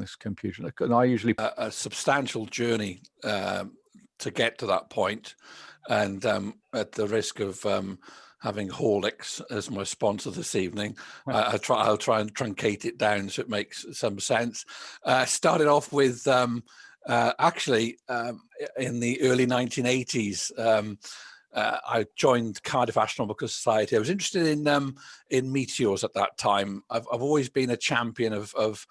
this computer. And I usually a substantial journey to get to that point, and at the risk of having Horlicks as my sponsor this evening, I'll try and truncate it down so it makes some sense. Started off with actually in the early 1980s. I joined Cardiff Astronomical Society. I was interested in meteors at that time. I've always been a champion of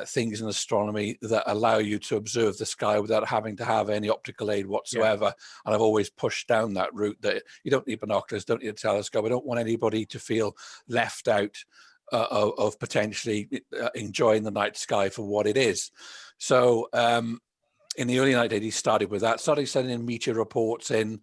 things in astronomy that allow you to observe the sky without having to have any optical aid whatsoever. Yeah. And I've always pushed down that route, that you don't need binoculars, don't need a telescope. I don't want anybody to feel left out of potentially enjoying the night sky for what it is. So in the early 1980s, started with that, started sending meteor reports in,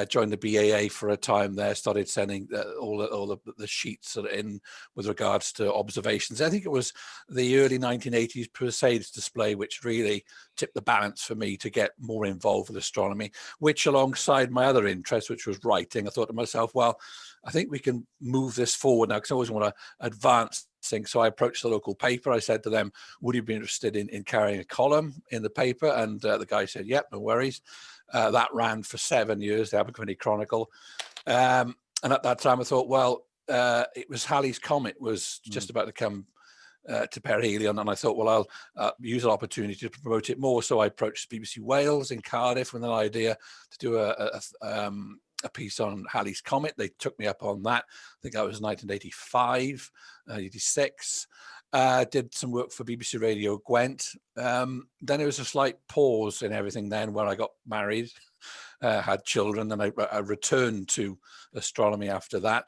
joined the BAA for a time there, started sending all the sheets in with regards to observations. I think it was the early 1980s Perseids display which really tipped the balance for me to get more involved with astronomy, which alongside my other interest, which was writing, I thought to myself, well, I think we can move this forward now, because I always want to advance things. So I approached the local paper. I said to them, would you be interested in carrying a column in the paper? And the guy said, yep, no worries. That ran for 7 years, the Abergavenny Chronicle. And at that time I thought, well, it was Halley's Comet was just about to come to perihelion, and I thought, well, I'll use an opportunity to promote it more. So I approached BBC Wales in Cardiff with an idea to do a piece on Halley's Comet. They took me up on that. I think that was 1985, 86. Did some work for BBC Radio Gwent. Then there was a slight pause in everything then when I got married, had children, and I returned to astronomy after that.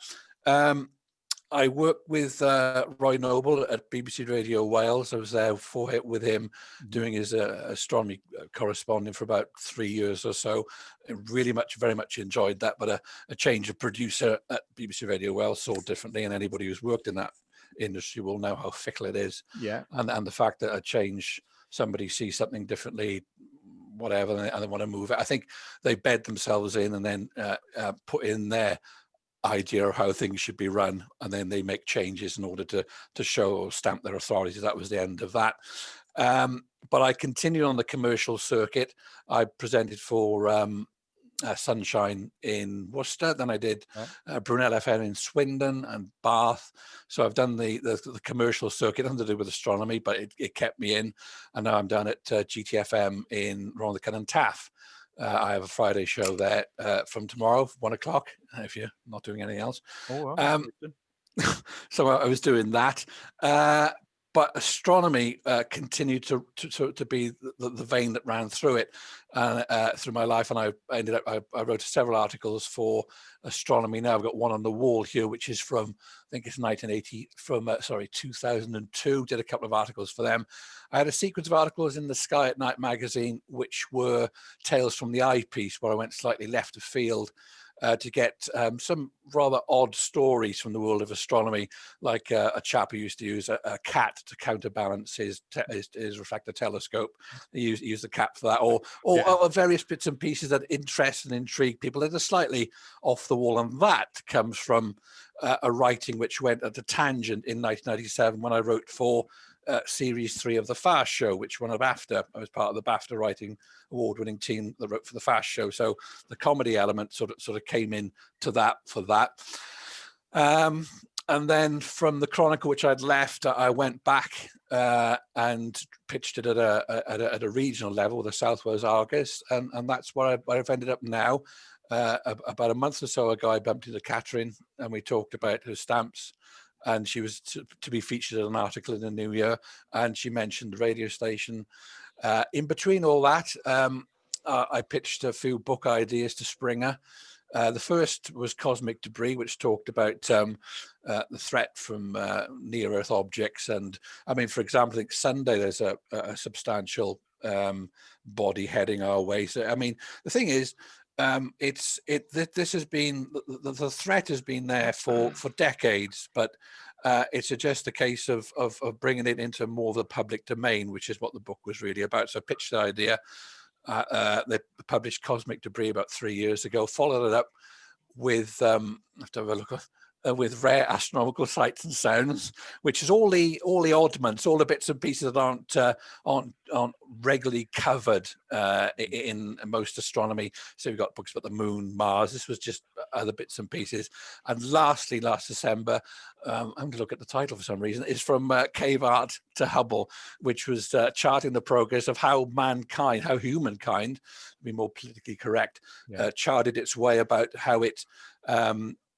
I worked with Roy Noble at BBC Radio Wales. I was there with him doing his astronomy corresponding for about 3 years or so. I very much enjoyed that, but a change of producer at BBC Radio Wales saw differently, and anybody who's worked in that industry will know how fickle it is. Yeah. And the fact that a change, somebody sees something differently, whatever, and they want to move it. I think they bed themselves in and then put in their idea of how things should be run, and then they make changes in order to show or stamp their authority. That was the end of that. But I continued on the commercial circuit. I presented for Sunshine in Worcester. Then I did Brunel FM in Swindon and Bath. So I've done the commercial circuit, nothing to do with astronomy, but it kept me in. And now I'm down at GTFM in Rhondda and Taff. I have a Friday show there from tomorrow, 1 o'clock, if you're not doing anything else. Oh, well, so I was doing that. But astronomy continued to be the vein that ran through it, through my life. And I wrote several articles for Astronomy Now. I've got one on the wall here, which is from, I think it's 2002. Did a couple of articles for them. I had a sequence of articles in the Sky at Night magazine, which were Tales from the Eyepiece, where I went slightly left of field to get some rather odd stories from the world of astronomy, like a chap who used to use a cat to counterbalance his refractor telescope. He used the cat for that, or various bits and pieces that interest and intrigue people that are slightly off the wall. And that comes from a writing which went at a tangent in 1997 when I wrote for Series 3 of The Fast Show, which won a BAFTA. I was part of the BAFTA writing award-winning team that wrote for The Fast Show. So the comedy element sort of came in to that for that. And then from the Chronicle, which I'd left, I went back and pitched it at a regional level with the South Wales Argus, and that's where I've ended up now. About a month or so ago, I bumped into Catherine, and we talked about her stamps. And she was to be featured in an article in the new year, and she mentioned the radio station. In between all that, I pitched a few book ideas to Springer. The first was Cosmic Debris, which talked about the threat from near-Earth objects. And I mean, for example, I think Sunday there's a substantial body heading our way. So I mean, the thing is, this has been the threat has been there for decades, but it's just a case of bringing it into more of the public domain, which is what the book was really about. So I pitched the idea. They published Cosmic Debris about 3 years ago. Followed it up with I have to have a look. with rare astronomical sights and sounds, which is all the oddments, all the bits and pieces that aren't regularly covered in most astronomy. So we've got books about the moon, Mars. This was just other bits and pieces. And lastly, last December, I'm going to look at the title for some reason, is from Cave Art to Hubble, which was charting the progress of how mankind, how humankind, to be more politically correct, charted its way about how it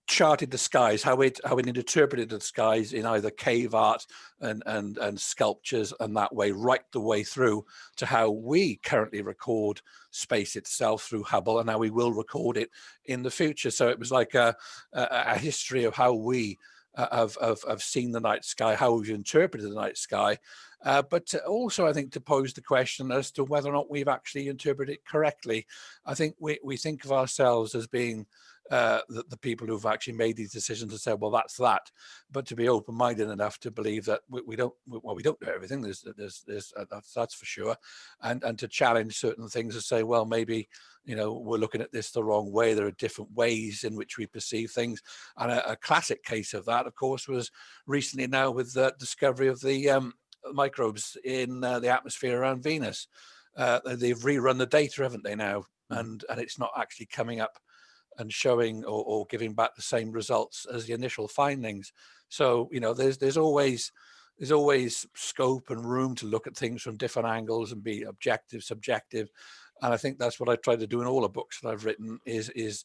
charted the skies, how it interpreted the skies in either cave art and sculptures, and that way right the way through to how we currently record space itself through Hubble, and how we will record it in the future. So it was like a history of how we have seen the night sky, how we've interpreted the night sky, but also I think to pose the question as to whether or not we've actually interpreted it correctly. I think we think of ourselves as being the people who've actually made these decisions and said, well, that's that. But to be open-minded enough to believe that we don't know everything. That's for sure, and to challenge certain things and say, well, maybe we're looking at this the wrong way. There are different ways in which we perceive things, and a classic case of that, of course, was recently now with the discovery of the microbes in the atmosphere around Venus. They've rerun the data, haven't they now? And it's not actually coming up and showing or giving back the same results as the initial findings. So there's always scope and room to look at things from different angles and be objective, subjective. And I think that's what I try to do in all the books that I've written, is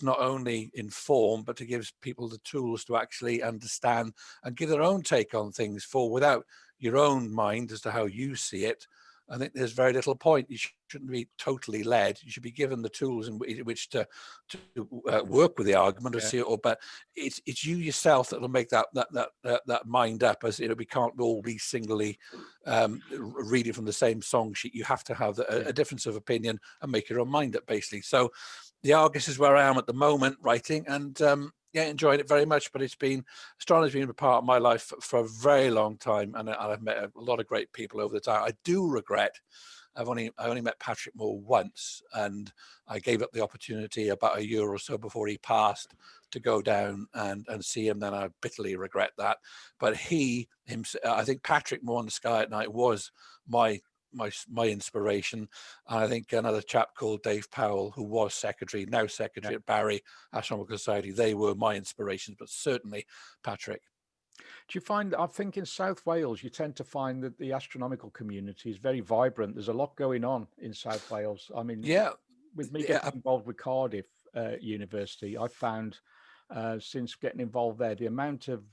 not only inform, but to give people the tools to actually understand and give their own take on things. For without your own mind as to how you see it, I think there's very little point. You shouldn't be totally led. You should be given the tools in which to work with the argument or see it. But it's you yourself that will make that mind up. As we can't all be singly reading from the same song sheet. You have to have a difference of opinion and make your own mind up, basically. So the Argus is where I am at the moment writing, and enjoying it very much. But astronomy has been a part of my life for a very long time, and I've met a lot of great people over the time. I do regret I only met Patrick Moore once, and I gave up the opportunity about a year or so before he passed to go down and see him. Then I bitterly regret that. But I think Patrick Moore in the sky at night was my inspiration. And I think another chap called Dave Powell, who was now secretary at Barry Astronomical Society, they were my inspirations, but certainly Patrick. Do you find, I think in South Wales, you tend to find that the astronomical community is very vibrant. There's a lot going on in South Wales. I mean, with me getting involved with Cardiff University, I found since getting involved there, the amount of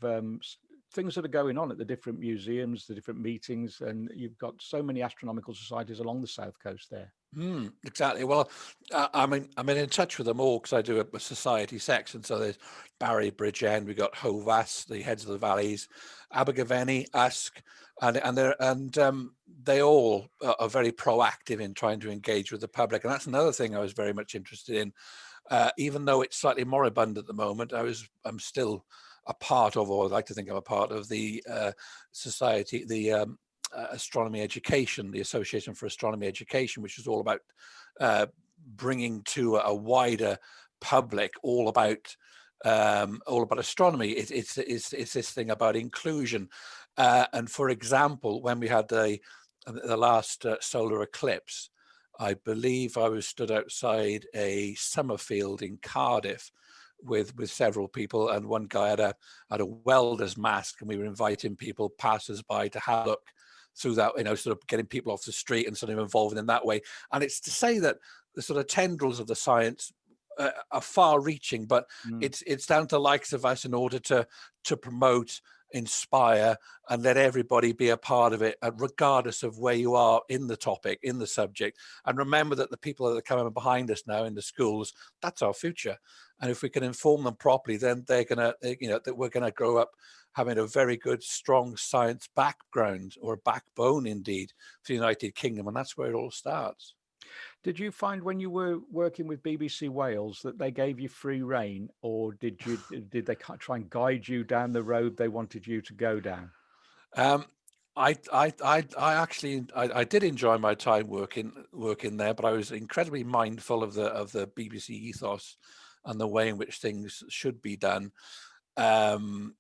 things that are going on at the different museums, the different meetings, and you've got so many astronomical societies along the south coast there. Exactly. Well, I'm in touch with them all because I do a society section. So there's Barry, Bridgend, we've got Hovas, the heads of the valleys, Abergavenny, Usk, and they all are very proactive in trying to engage with the public. And that's another thing I was very much interested in. Even though it's slightly moribund at the moment, I'm still a part of, or I'd like to think I'm a part of the society, the Astronomy Education, the Association for Astronomy Education, which is all about bringing to a wider public all about astronomy. It's this thing about inclusion. And for example, when we had the last solar eclipse, I believe I was stood outside a summer field in Cardiff with several people, and one guy had a welder's mask, and we were inviting people, passers-by, to have a look through that, sort of getting people off the street and sort of involving in that way. And it's to say that the sort of tendrils of the science are far-reaching, but it's down to likes of us in order to promote, inspire, and let everybody be a part of it, regardless of where you are in the topic, in the subject. And remember that the people that are coming behind us now in the schools, that's our future. And if we can inform them properly, then they're gonna, that we're gonna grow up having a very good, strong science background, or backbone indeed, for the United Kingdom, and that's where it all starts. Did you find when you were working with BBC Wales that they gave you free rein, or did they try and guide you down the road they wanted you to go down? I actually did enjoy my time working there, but I was incredibly mindful of the BBC ethos and the way in which things should be done. the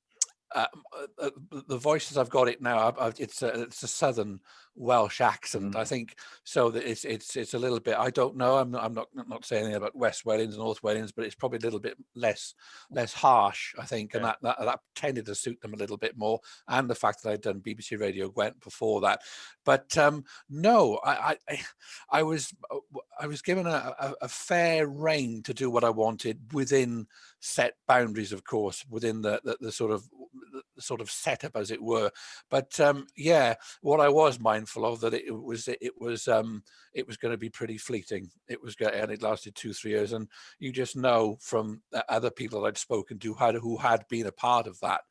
voices I've got it now. It's a southern Welsh accent, I think. So that it's a little bit. I don't know. I'm not saying anything about West Wales, North Wales, but it's probably a little bit less harsh, I think, and that tended to suit them a little bit more. And the fact that I'd done BBC Radio Gwent before that, but no, I was given a fair rein to do what I wanted within set boundaries, of course, within the sort of setup, as it were. But yeah, what I was mindful of, that it was going to be pretty fleeting. And it lasted 2-3 years, and you just know from other people that I'd spoken to who had been a part of that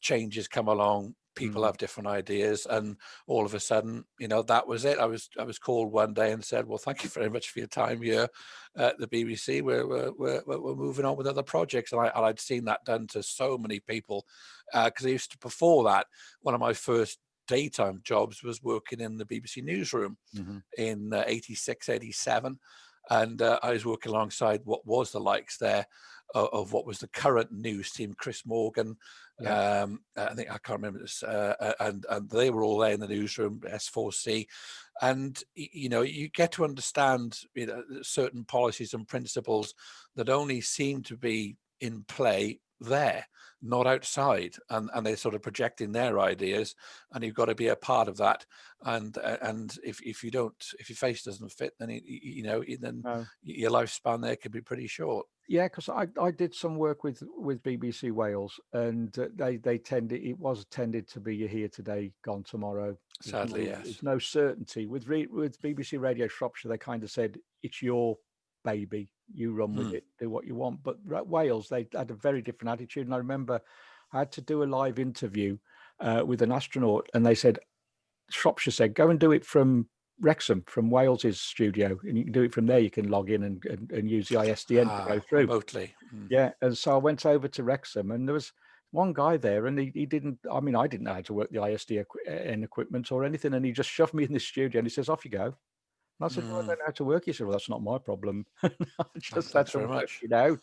changes come along. People have different ideas, and all of a sudden, that was it. I was called one day and said, "Well, thank you very much for your time here at the BBC. We're moving on with other projects." And I'd seen that done to so many people, because I used to, before that, one of my first daytime jobs was working in the BBC newsroom in 86, 87. And I was working alongside what was the likes there of what was the current news team, Chris Morgan. I think, I can't remember this, and they were all there in the newsroom, S4C, and you get to understand certain policies and principles that only seem to be in play there, not outside, and they're sort of projecting their ideas, and you've got to be a part of that. And if your face doesn't fit, then your lifespan there can be pretty short. Yeah, because I did some work with BBC Wales, and it was tended to be, you're here today, gone tomorrow. Sadly, yes. There's no certainty with BBC Radio Shropshire. They kind of said, it's your baby, you run with it, do what you want. But at Wales, they had a very different attitude. And I remember I had to do a live interview with an astronaut, and they said, Shropshire said, go and do it from Wrexham, from Wales's studio, and you can do it from there. You can log in and use the ISDN to go through remotely. Yeah, and so I went over to Wrexham, and there was one guy there, and he didn't. I mean, I didn't know how to work the ISDN equipment or anything, and he just shoved me in the studio, and he says, "Off you go." And I said, "Well, I don't know how to work." He said, "Well, that's not my problem." I just had to work it out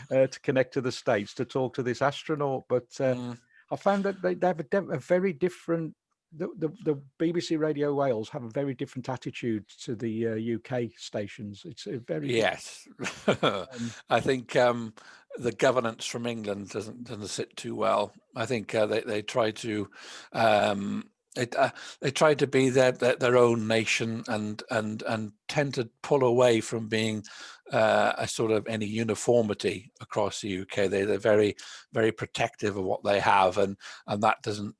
to connect to the States to talk to this astronaut. But I found that they have a very different. The BBC Radio Wales have a very different attitude to the UK stations. It's a very yes. I think the governance from England doesn't sit too well. I think they try to they try to be their own nation and tend to pull away from being a sort of any uniformity across the UK. They're very, very protective of what they have, and that doesn't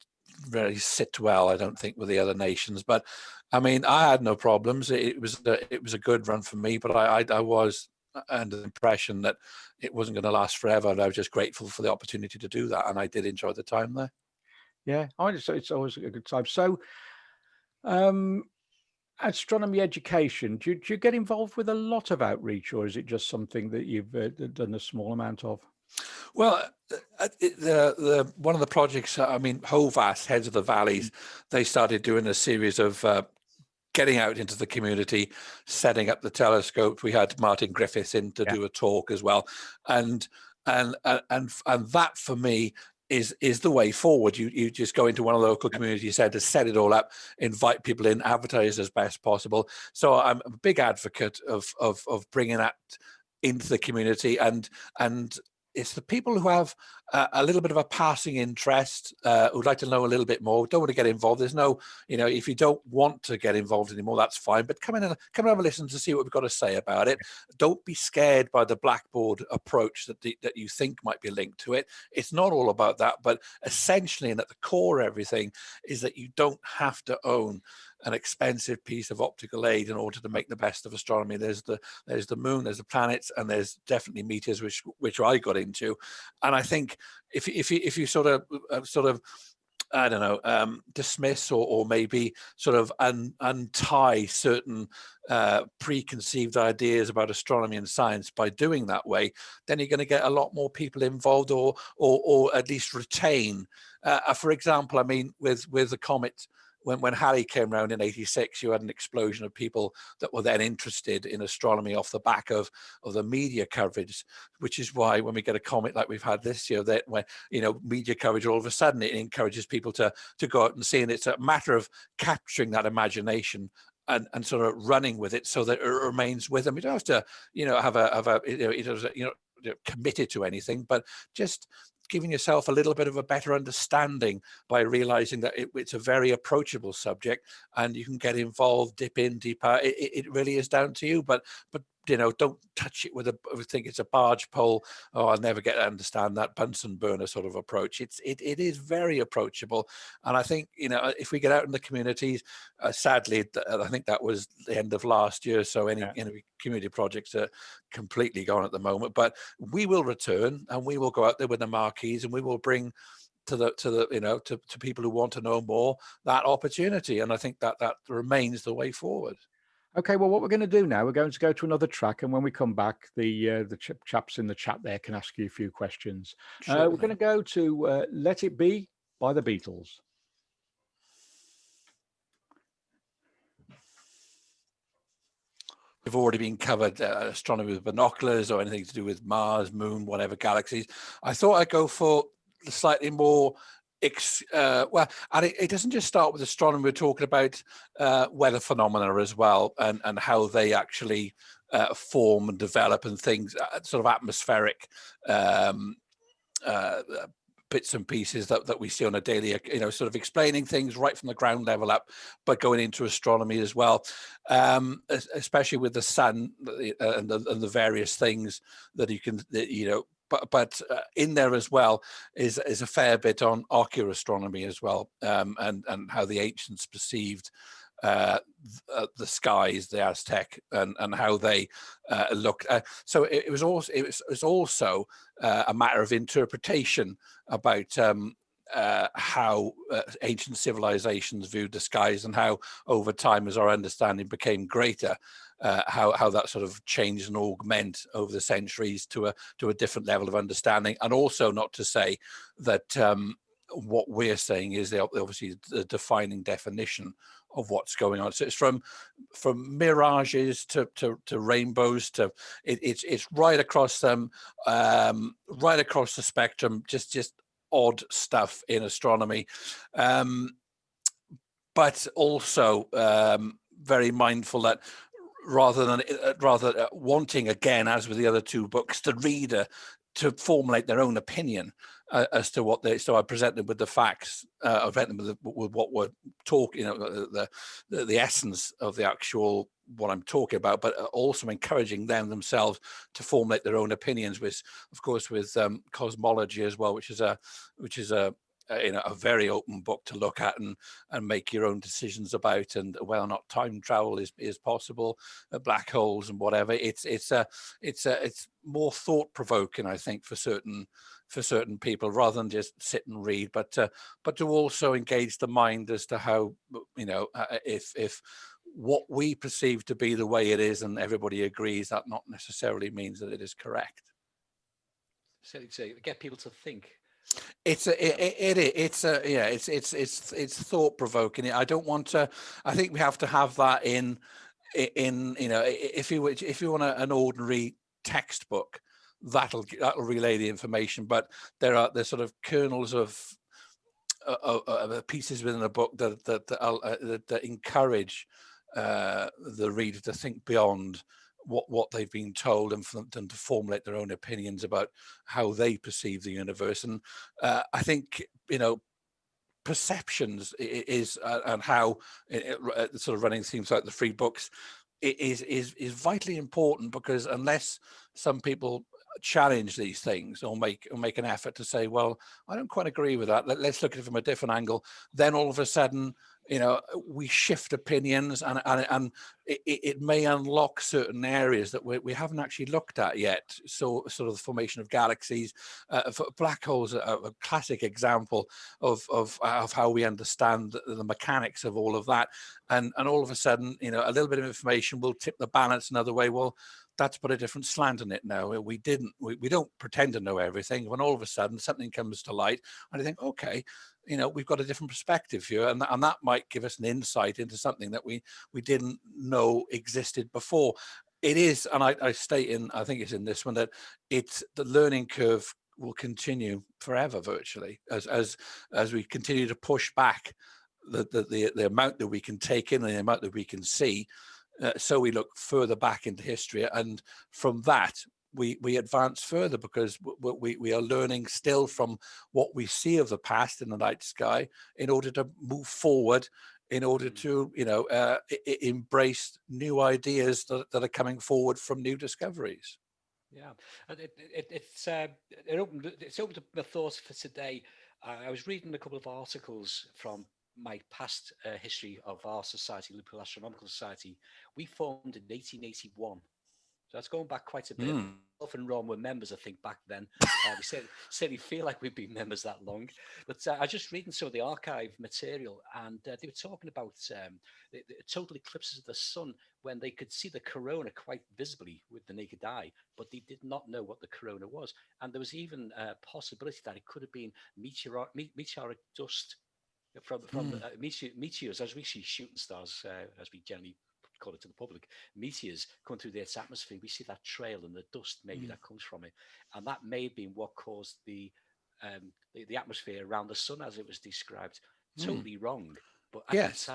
really sit well, I don't think, with the other nations. But I mean, I had no problems. It was a good run for me, but I was under the impression that it wasn't going to last forever, and I was just grateful for the opportunity to do that, and I did enjoy the time there. Yeah, it's always a good time. So, astronomy education, do you get involved with a lot of outreach, or is it just something that you've done a small amount of? Well, the one of the projects, I mean, HOVAS, Heads of the Valleys, they started doing a series of getting out into the community, setting up the telescope. We had Martin Griffiths in to do a talk as well, and that for me is the way forward. You just go into one of the local community centers, set it all up, invite people in, advertise as best possible. So I'm a big advocate of bringing that into the community, and it's the people who have a little bit of a passing interest, who'd like to know a little bit more, don't want to get involved. There's no, if you don't want to get involved anymore, that's fine. But come and have a listen to see what we've got to say about it. Don't be scared by the blackboard approach that you think might be linked to it. It's not all about that, but essentially, and at the core of everything, is that you don't have to own an expensive piece of optical aid in order to make the best of astronomy. There's the moon, there's the planets, and there's definitely meteors, which I got into. And I think if you sort of I don't know, dismiss or maybe sort of untie certain preconceived ideas about astronomy and science by doing that way, then you're going to get a lot more people involved, or at least retain. For example, I mean, with the comet when Halley came around in '86, you had an explosion of people that were then interested in astronomy off the back of the media coverage, which is why when we get a comet like we've had this year, that when media coverage, all of a sudden it encourages people to go out and see, and it's a matter of capturing that imagination and sort of running with it so that it remains with them. You don't have to committed to anything, but just giving yourself a little bit of a better understanding by realizing that it's a very approachable subject, and you can get involved, dip in, deep out. It really is down to you, but don't touch it with think it's a barge pole. Oh, I'll never get to understand that Bunsen burner sort of approach. It is very approachable, and I think if we get out in the communities, sadly, I think that was the end of last year. So any community projects are completely gone at the moment. But we will return, and we will go out there with the marquees, and we will bring to people who want to know more that opportunity. And I think that remains the way forward. Okay, well, what we're going to do now, we're going to go to another track, and when we come back, the chaps in the chat there can ask you a few questions. We're going to go to Let It Be by the Beatles. We've already been covered astronomy with binoculars or anything to do with Mars, Moon, whatever, galaxies. I thought I'd go for the slightly more and it doesn't just start with astronomy. We're talking about weather phenomena as well, and how they actually form and develop, and things, sort of atmospheric bits and pieces that we see on a daily, sort of explaining things right from the ground level up, but going into astronomy as well, especially with the sun and the various things that you can, but in there as well is a fair bit on archaeoastronomy as well, and how the ancients perceived the skies, the Aztec, and how they looked. So it was also a matter of interpretation about how ancient civilizations viewed the skies, and how over time, as our understanding became greater, how that sort of changed and augment over the centuries to a different level of understanding. And also, not to say that what we're saying is obviously the defining definition of what's going on. So it's from mirages to rainbows to it's right across them, right across the spectrum. Just odd stuff in astronomy, but also very mindful that rather wanting, again, as with the other two books, the reader to formulate their own opinion as to what so I present them with the facts, I present them with what we're talking, the essence of the actual what I'm talking about, but also encouraging themselves to formulate their own opinions, with, of course, with cosmology as well, which is a very open book to look at and make your own decisions about, and whether or not time travel is possible, black holes and whatever. It's more thought provoking, I think, for certain people, rather than just sit and read, but to also engage the mind as to how, if what we perceive to be the way it is, and everybody agrees, that not necessarily means that it is correct. So get people to think. It's thought provoking. I don't want to. I think we have to have that in if you want an ordinary textbook, that'll relay the information. But there's sort of kernels of pieces within a book that encourage the reader to think beyond what they've been told, and for them to formulate their own opinions about how they perceive the universe. And I think perceptions is and how sort of running themes like the three books is vitally important, because unless some people challenge these things or make an effort to say, well, I don't quite agree with that, let's look at it from a different angle, then all of a sudden we shift opinions, and it may unlock certain areas that we haven't actually looked at yet. So sort of the formation of galaxies, black holes are a classic example of how we understand the mechanics of all of that, and all of a sudden a little bit of information will tip the balance another way. Well, that's put a different slant on it now. We don't pretend to know everything. When all of a sudden something comes to light, and I think, okay, we've got a different perspective here, and that might give us an insight into something that we didn't know existed before. It is, and I state I think it's in this one, that it's the learning curve will continue forever virtually as we continue to push back the amount that we can take in and the amount that we can see. So we look further back into history, and from that we advance further, because we are learning still from what we see of the past in the night sky in order to move forward, in order to embrace new ideas that are coming forward from new discoveries. Yeah, and it's opened up my thoughts for today. I was reading a couple of articles from my past history of our society, Liverpool Astronomical Society. We formed in 1881. So that's going back quite a bit. Myself and Ron were members, I think, back then. We certainly feel like we've been members that long. But I was just reading some of the archive material, and they were talking about the total eclipses of the sun, when they could see the corona quite visibly with the naked eye, but they did not know what the corona was. And there was even a possibility that it could have been meteoric dust from meteors, as we see shooting stars, as we generally call it to the public, meteors coming through the Earth's atmosphere. We see that trail and the dust maybe that comes from it, and that may have been what caused the atmosphere around the sun as it was described. Totally wrong, but yes,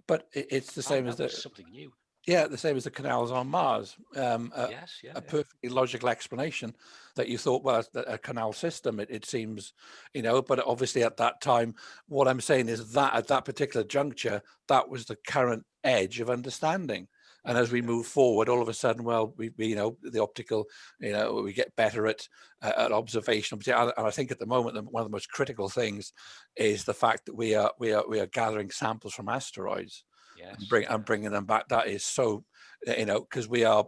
but it's the same as something new. Yeah, the same as the canals on Mars. A perfectly logical explanation that you thought, well, a canal system, it seems, but obviously at that time, what I'm saying is that at that particular juncture, that was the current edge of understanding. And as we move forward, all of a sudden, well, we the optical, we get better at observation. And I think at the moment, one of the most critical things is the fact that we are gathering samples from asteroids. And bringing them back. That is so, because we are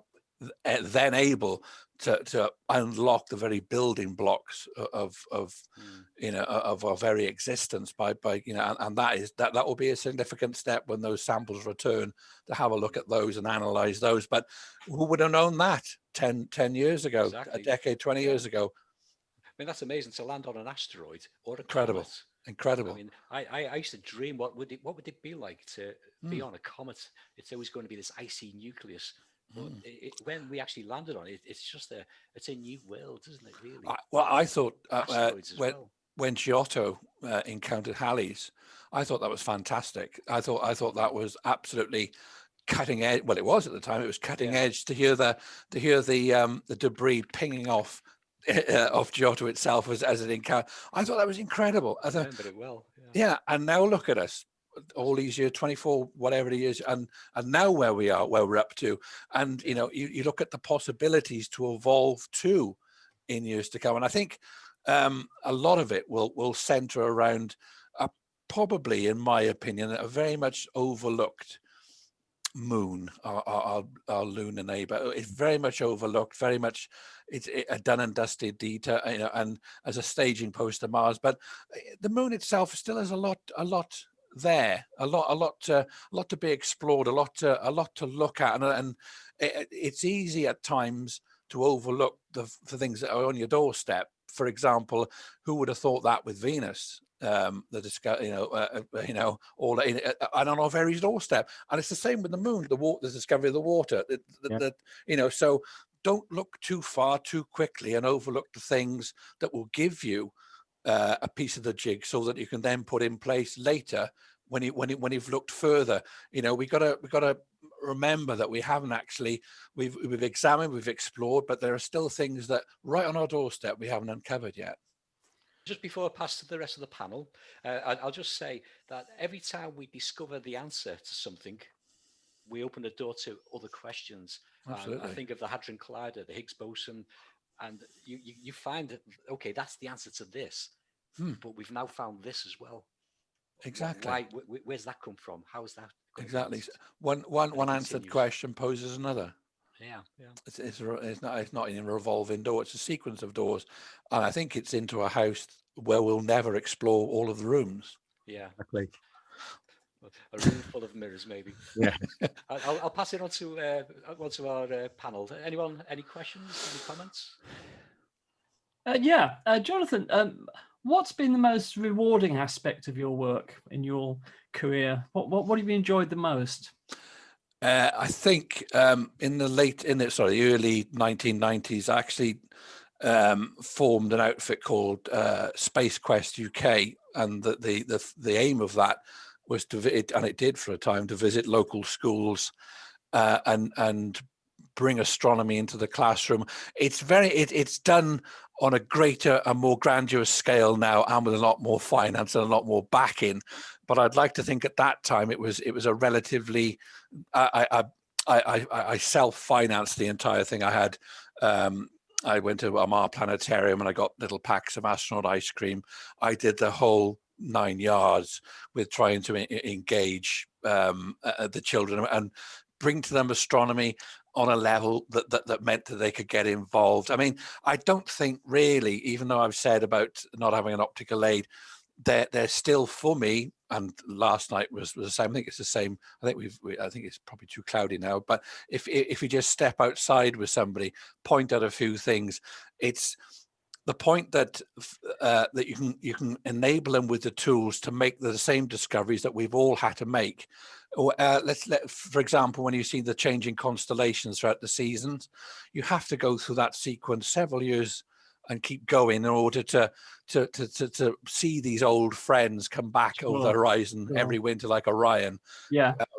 then able to unlock the very building blocks of our very existence by and that will be a significant step when those samples return, to have a look at those and analyze those. But who would have known that 10 years ago, exactly. a decade, 20 years ago? I mean, that's amazing, to land on an asteroid or a Incredible. comet. Incredible. I mean, I used to dream what would it be like to be on a comet. It's always going to be this icy nucleus. But when we actually landed on it, it's a new world, isn't it? Really. I thought asteroids as well. When Giotto encountered Halley's, I thought that was fantastic. I thought that was absolutely cutting edge. Well, it was at the time. It was cutting edge to hear the debris pinging off Giotto itself as an encounter. I thought that was incredible. I remember it well. Yeah, and now look at us, all these years, 24, whatever it is, and now where we're up to. And you look at the possibilities to evolve too in years to come. And I think a lot of it will center around probably, in my opinion, a very much overlooked moon, our lunar neighbor. It's very much overlooked, very much it's a done and dusted detail, and as a staging post to Mars. But the moon itself still has a lot there, a lot to be explored, a lot to look at, and it's easy at times to overlook the things that are on your doorstep. For example, who would have thought that with Venus? The discovery, all and on our very doorstep. And it's the same with the moon, the discovery of the water. So don't look too far too quickly and overlook the things that will give you a piece of the jigsaw that you can then put in place later when you've looked further. We gotta remember that we haven't actually we've examined, we've explored, but there are still things that right on our doorstep we haven't uncovered yet. Just before I pass to the rest of the panel, I'll just say that every time we discover the answer to something, we open the door to other questions. Absolutely. I think of the Hadron Collider, the Higgs boson, and you find that, okay, that's the answer to this, but we've now found this as well. Exactly. Where's that come from? How is that? Exactly. One answered question poses another. Yeah. It's not in a revolving door. It's a sequence of doors, and I think it's into a house where we'll never explore all of the rooms. Yeah, exactly. A room full of mirrors, maybe. Yeah. I'll pass it on to our panel. Anyone? Any questions? Any comments? Jonathan, What's been the most rewarding aspect of your work in your career? What have you enjoyed the most? I think in the early 1990s, I actually formed an outfit called Space Quest UK, and the aim of that was and it did for a time, to visit local schools and bring astronomy into the classroom. It's done on a greater and more grandiose scale now, and with a lot more finance and a lot more backing. But I'd like to think at that time it was a relatively I self-financed the entire thing. I went to Amar Planetarium and I got little packs of astronaut ice cream. I did the whole 9 yards with trying to engage the children and bring to them astronomy on a level that meant that they could get involved. I mean, I don't think really, even though I've said about not having an optical aid, they're still for me. And last night was the same. I think it's the same. I think it's probably too cloudy now. But if you just step outside with somebody, point out a few things, it's the point that that you can enable them with the tools to make the same discoveries that we've all had to make. Or for example, when you see the changing constellations throughout the seasons, you have to go through that sequence several years and keep going in order to see these old friends come back over the horizon every winter, like Orion,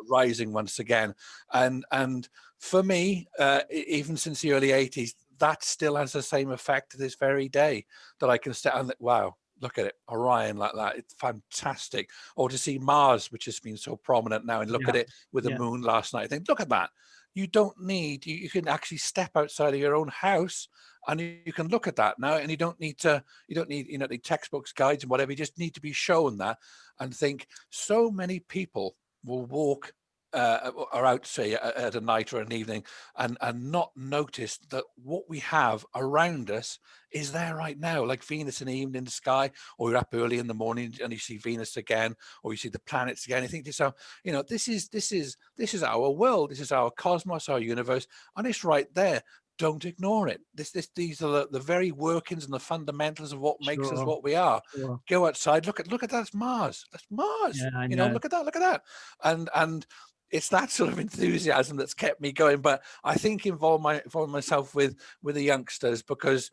rising once again. And for me, even since the early 80s, that still has the same effect to this very day, that I can stand and think, wow, look at it, Orion like that, it's fantastic. Or to see Mars, which has been so prominent now, and look at it with the moon last night, I think, look at that. You don't need, you can actually step outside of your own house and you can look at that now, and you don't need textbooks, guides and whatever. You just need to be shown that and think. So many people will walk or out, say, at a night or an evening and not notice that what we have around us is there right now, like Venus in the evening sky, or you're up early in the morning and you see Venus again, or you see the planets again. You think to yourself, this is our world, this is our cosmos, our universe, and it's right there. Don't ignore it. These are the very workings and the fundamentals of what makes us what we are. Go outside, look at that. That's Mars. That's Mars. Look at that. And it's that sort of enthusiasm that's kept me going. But I think involving myself with the youngsters, because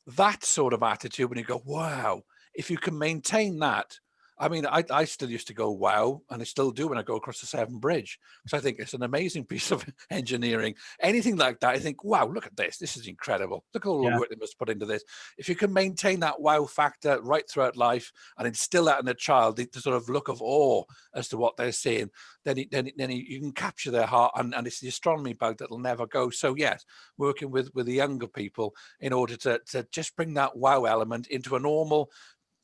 that sort of attitude, when you go, wow, if you can maintain that. I mean, I still used to go, wow, and I still do when I go across the Severn Bridge, because I think it's an amazing piece of engineering. Anything like that, I think, wow, look at this. This is incredible. Look at all the work they must put into this. If you can maintain that wow factor right throughout life and instill that in a child, the sort of look of awe as to what they're seeing, then you can capture their heart, and it's the astronomy bug that'll never go. So yes, working with the younger people in order to just bring that wow element into a normal,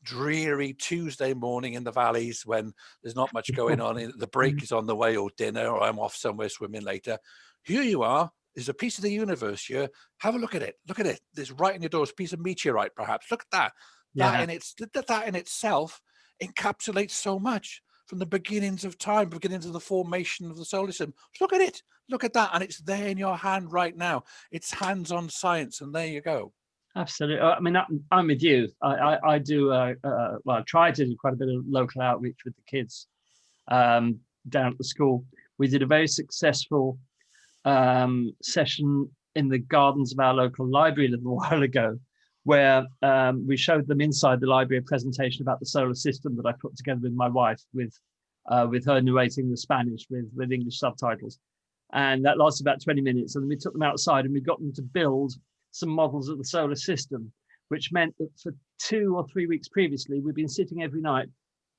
dreary Tuesday morning in the valleys when there's not much going on. The break is on the way, or dinner, or I'm off somewhere swimming later. Here you are. There's a piece of the universe here. Have a look at it. Look at it. There's right in your door. It's a piece of meteorite, perhaps. Look at that. That in itself encapsulates so much from the beginnings of time, beginnings of the formation of the solar system. Look at it. Look at that. And it's there in your hand right now. It's hands-on science. And there you go. Absolutely. I mean, I'm with you. I do, I try to do quite a bit of local outreach with the kids down at the school. We did a very successful session in the gardens of our local library a little while ago, where we showed them inside the library a presentation about the solar system that I put together with my wife, with her narrating the Spanish with English subtitles. And that lasted about 20 minutes. And then we took them outside and we got them to build some models of the solar system, which meant that for 2 or 3 weeks previously, we've been sitting every night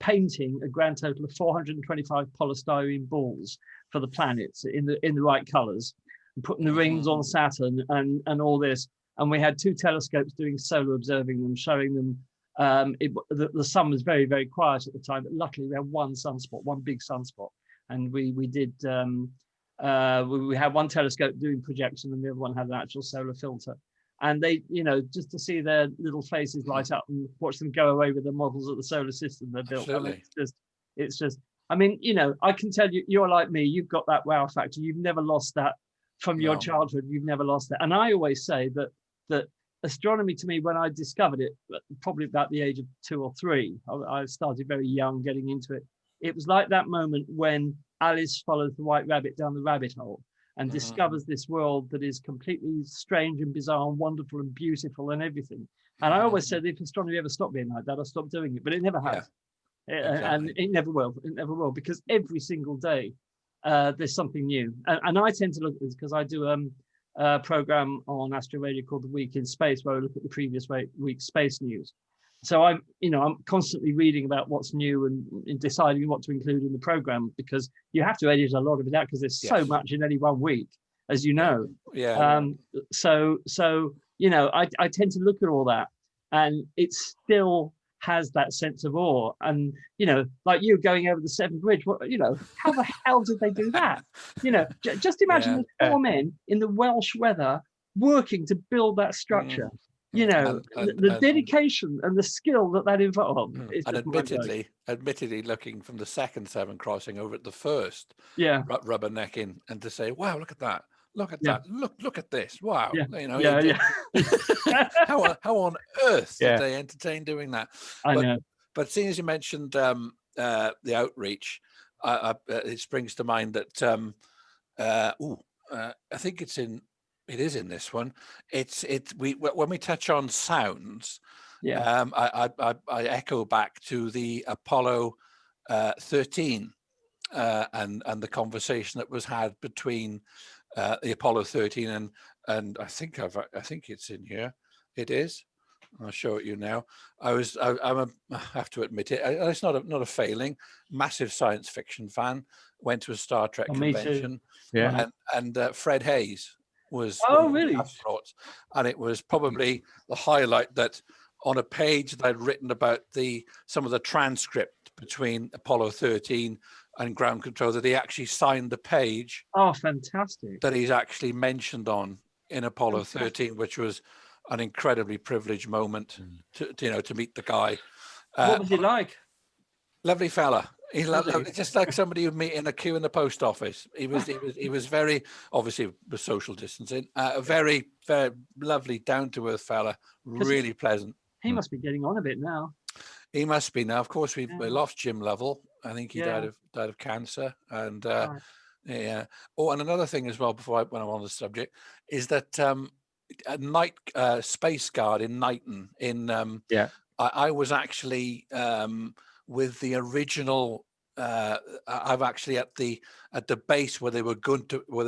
painting a grand total of 425 polystyrene balls for the planets in the right colors, and putting the rings on Saturn and all this. And we had 2 telescopes doing solar observing them, showing them. The sun was very, very quiet at the time, but luckily we had one big sunspot, and we did. We had one telescope doing projection, and the other one had an actual solar filter. And they, just to see their little faces light up and watch them go away with the models of the solar system they built. I mean, it's just. I mean, I can tell you, you're like me. You've got that wow factor. You've never lost that from your childhood. You've never lost that. And I always say that astronomy to me, when I discovered it, probably about the age of 2 or 3, I started very young getting into it. It was like that moment when Alice follows the white rabbit down the rabbit hole and discovers this world that is completely strange and bizarre and wonderful and beautiful and everything. And I always said, if astronomy ever stopped being like that, I'll stop doing it. But it never has. And it never will. It never will, because every single day there's something new. And I tend to look at this because I do a program on Astro Radio called The Week in Space, where I look at the previous week's space news. So I'm constantly reading about what's new and deciding what to include in the program, because you have to edit a lot of it out because there's so much in any one week, as you know. So I tend to look at all that, and it still has that sense of awe. And like you going over the Severn Bridge, how the hell did they do that? Just imagine the 4 men in the Welsh weather working to build that structure. The dedication and the skill that involved. And admittedly, looking from the second Severn crossing over at the first, rubbernecking, and to say, "Wow, look at that! Look at that! Look at this! Wow!" How on earth did they entertain doing that? I know. But seeing as you mentioned the outreach, it springs to mind that I think it is in this one. When we touch on sounds, I echo back to the Apollo 13 and the conversation that was had between the Apollo 13 and I think it's in here. It is. I'll show it you now. I have to admit it. It's not a failing. Massive science fiction fan. Went to a Star Trek convention. And Fred Hayes was really? And it was probably the highlight that on a page that I'd written about some of the transcript between Apollo 13 and ground control, that he actually signed the page. Oh, fantastic! That he's actually mentioned on in Apollo 13, which was an incredibly privileged moment to meet the guy. What was he like? Lovely fella. He loved, just like somebody you'd meet in a queue in the post office. He was very, obviously with social distancing, very, very lovely, down to earth fella, really pleasant. He must be getting on a bit now. He must be now. Of course, we lost Jim Lovell. I think he died of cancer. And Oh, and another thing as well, when I'm on the subject, is that a Space Guard in Knighton. I was actually with the original. I'm actually at the base where they're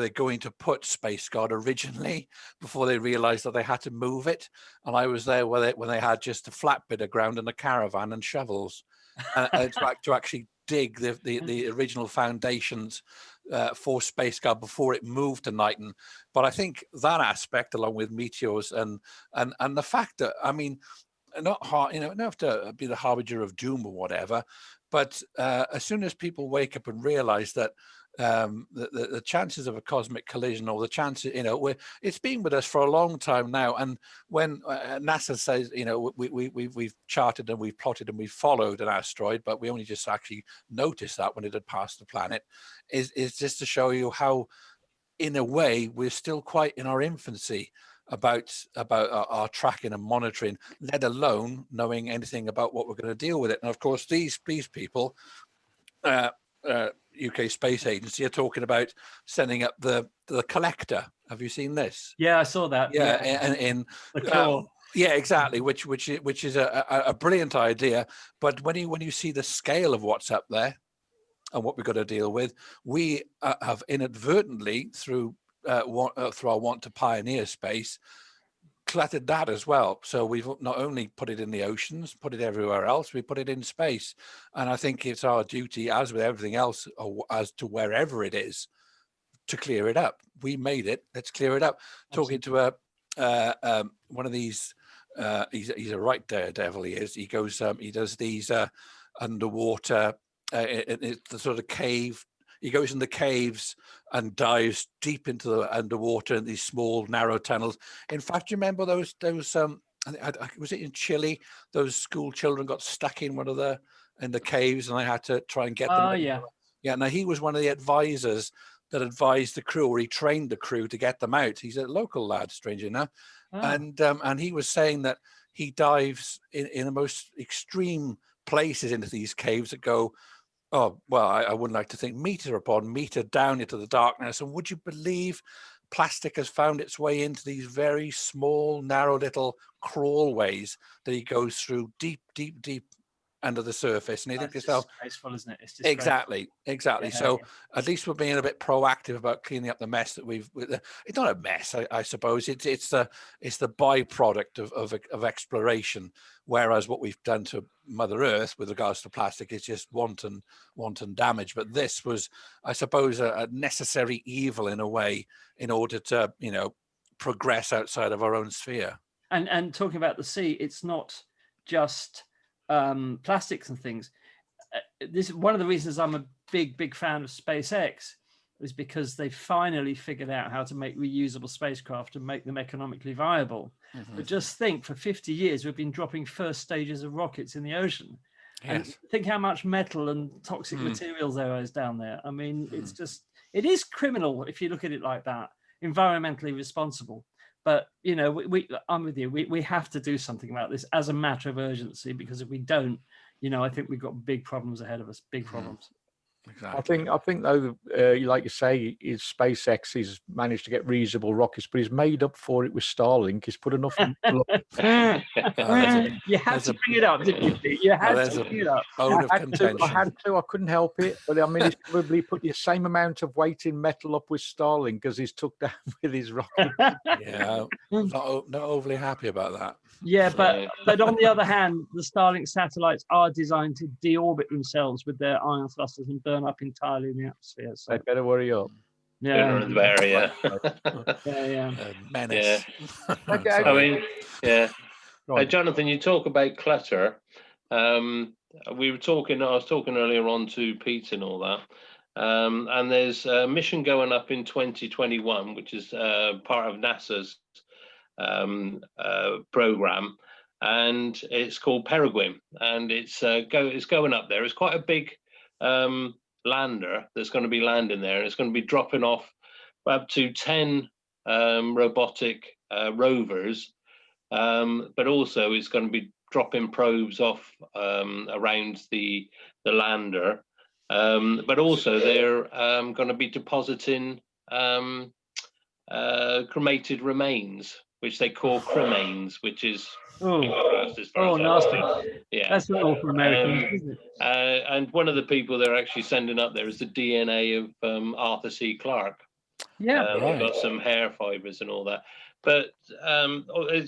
going to put Space Guard originally, before they realised that they had to move it. And I was there when they had just a flat bit of ground and a caravan and shovels to actually dig the original foundations for Space Guard before it moved to Knighton. But I think that aspect, along with meteors and the fact that, I mean, not have to be the harbinger of doom or whatever, but as soon as people wake up and realize that the chances of a cosmic collision, or the chances, it's been with us for a long time now. And when NASA says, we've charted and we've plotted and we've followed an asteroid, but we only just actually noticed that when it had passed the planet, is just to show you how, in a way, we're still quite in our infancy about our tracking and monitoring, let alone knowing anything about what we're going to deal with it. And of course, these people, UK Space Agency, are talking about sending up the collector. Have you seen this? Yeah, I saw that. Yeah, in the claw. Yeah, exactly. Which is a brilliant idea. But when you see the scale of what's up there and what we've got to deal with, we have inadvertently, through our want to pioneer space, cluttered that as well. So we've not only put it in the oceans, put it everywhere else, we put it in space. And I think it's our duty, as with everything else, as to wherever it is, to clear it up. We made it, let's clear it up. Absolutely. Talking to one of these, he's a right daredevil, he is. He goes, he does these underwater, the sort of cave. He goes in the caves and dives deep into the underwater in these small, narrow tunnels. In fact, you remember those was it in Chile? Those school children got stuck in in the caves, and I had to try and get them. Oh, yeah. Yeah. Now, he was one of the advisors that advised the crew, or he trained the crew to get them out. He's a local lad, strangely enough. And he was saying that he dives in the most extreme places into these caves that go, oh, well, I wouldn't like to think meter upon meter down into the darkness. And would you believe plastic has found its way into these very small, narrow little crawlways that he goes through deep, deep, deep under the surface? And you think to yourself, disgraceful, isn't it? It's disgraceful. Exactly. So at least we're being a bit proactive about cleaning up the mess that we've. It's not a mess, I suppose. It's the byproduct of exploration. Whereas what we've done to Mother Earth with regards to plastic is just wanton damage. But this was, I suppose, a necessary evil in a way, in order to progress outside of our own sphere. And talking about the sea, it's not just plastics and things. This is one of the reasons I'm a big fan of SpaceX, is because they finally figured out how to make reusable spacecraft and make them economically viable. But just think, for 50 years we've been dropping first stages of rockets in the ocean. Yes. And think how much metal and toxic materials there is down there. I mean, it's just, it is criminal if you look at it like that, environmentally responsible. But I'm with you. We have to do something about this as a matter of urgency, because if we don't, I think we've got big problems ahead of us. Big problems. Exactly. I think though, like you say, is SpaceX has managed to get reusable rockets, but he's made up for it with Starlink. He's put enough. You had to bring it up, didn't you? You had to bring it up. I had to. I couldn't help it. But I mean, he's probably put the same amount of weight in metal up with Starlink as he's took down with his rocket. Yeah, not overly happy about that. Yeah, but on the other hand, the Starlink satellites are designed to deorbit themselves with their ion thrusters and burn up entirely in the atmosphere. So they better worry up. Yeah. Menace. I mean, Jonathan, you talk about clutter. I was talking earlier on to Pete and all that. And there's a mission going up in 2021, which is part of NASA's program, and it's called Peregrine, and it's going up there. It's quite a big lander that's going to be landing there, and it's going to be dropping off up to 10 robotic rovers, but also it's going to be dropping probes off around the lander, but also they're going to be depositing cremated remains, which they call cremains, which is nasty. Yeah, that's not all for Americans, isn't it? And one of the people they're actually sending up there is the DNA of Arthur C. Clarke. Yeah, they've got some hair fibers and all that. But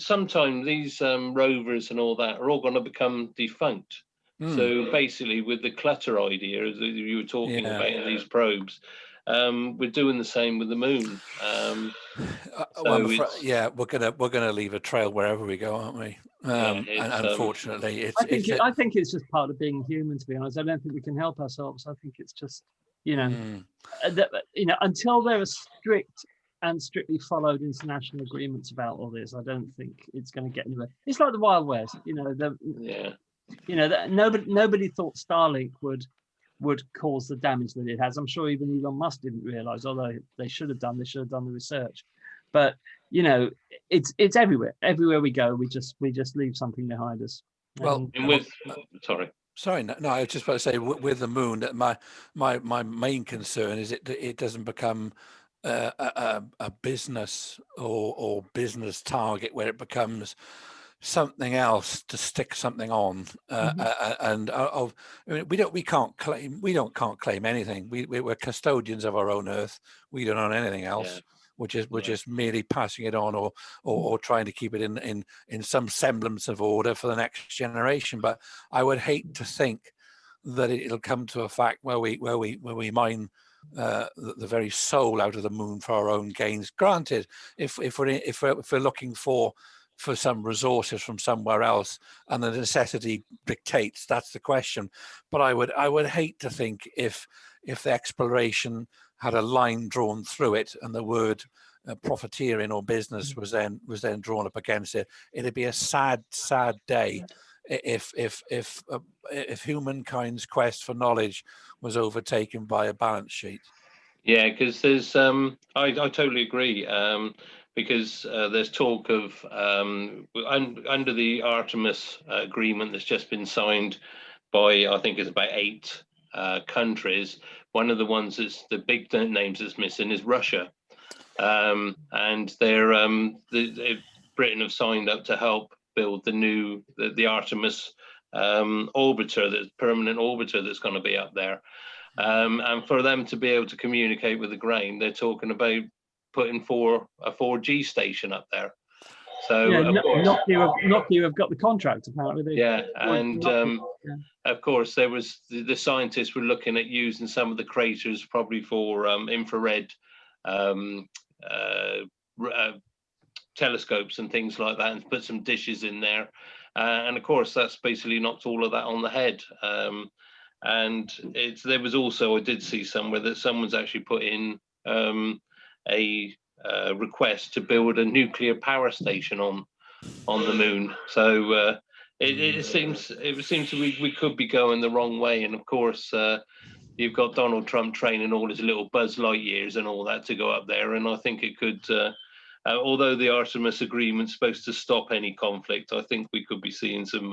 sometimes these rovers and all that are all going to become defunct. So basically, with the clutter idea, as you were talking about in these probes, we're doing the same with the moon. We're gonna leave a trail wherever we go, aren't we? And unfortunately, I think it's just part of being human. To be honest, I don't think we can help ourselves. I think it's just until there are strict and strictly followed international agreements about all this, I don't think it's going to get anywhere. It's like the Wild West. Nobody thought Starlink would cause the damage that it has. I'm sure even Elon Musk didn't realize, although they should have done the research. But it's everywhere. Everywhere we go, we just leave something behind us. Well, sorry, no, I was just about to say with the moon that my main concern is it doesn't become a business or business target where it becomes something else to stick something on, and we can't claim anything. We're custodians of our own Earth. We don't own anything else. Yeah. We're just merely passing it on or trying to keep it in some semblance of order for the next generation. But I would hate to think that it'll come to a fact where we mine the very soul out of the moon for our own gains. Granted, if we're looking for some resources from somewhere else and the necessity dictates, that's the question. But I would hate to think if the exploration had a line drawn through it and the word profiteering or business was then drawn up against it, it'd be a sad day if humankind's quest for knowledge was overtaken by a balance sheet. Yeah, because there's I totally agree. Because there's talk of under the Artemis agreement that's just been signed by, I think it's about 8 countries. One of the ones that's the big names that's missing is Russia, and Britain have signed up to help build the Artemis orbiter, the permanent orbiter that's going to be up there. And for them to be able to communicate with the ground, they're talking about putting a 4G station up there. So yeah, Nokia have got the contract apparently. Yeah, and of course there was the scientists were looking at using some of the craters probably for infrared telescopes and things like that, and put some dishes in there. And of course that's basically knocked all of that on the head. And there was also, I did see somewhere that someone's actually put in a request to build a nuclear power station on the moon. So it seems we could be going the wrong way. And of course, you've got Donald Trump training all his little Buzz Lightyears and all that to go up there. And I think it could, although the Artemis Agreement's supposed to stop any conflict, I think we could be seeing some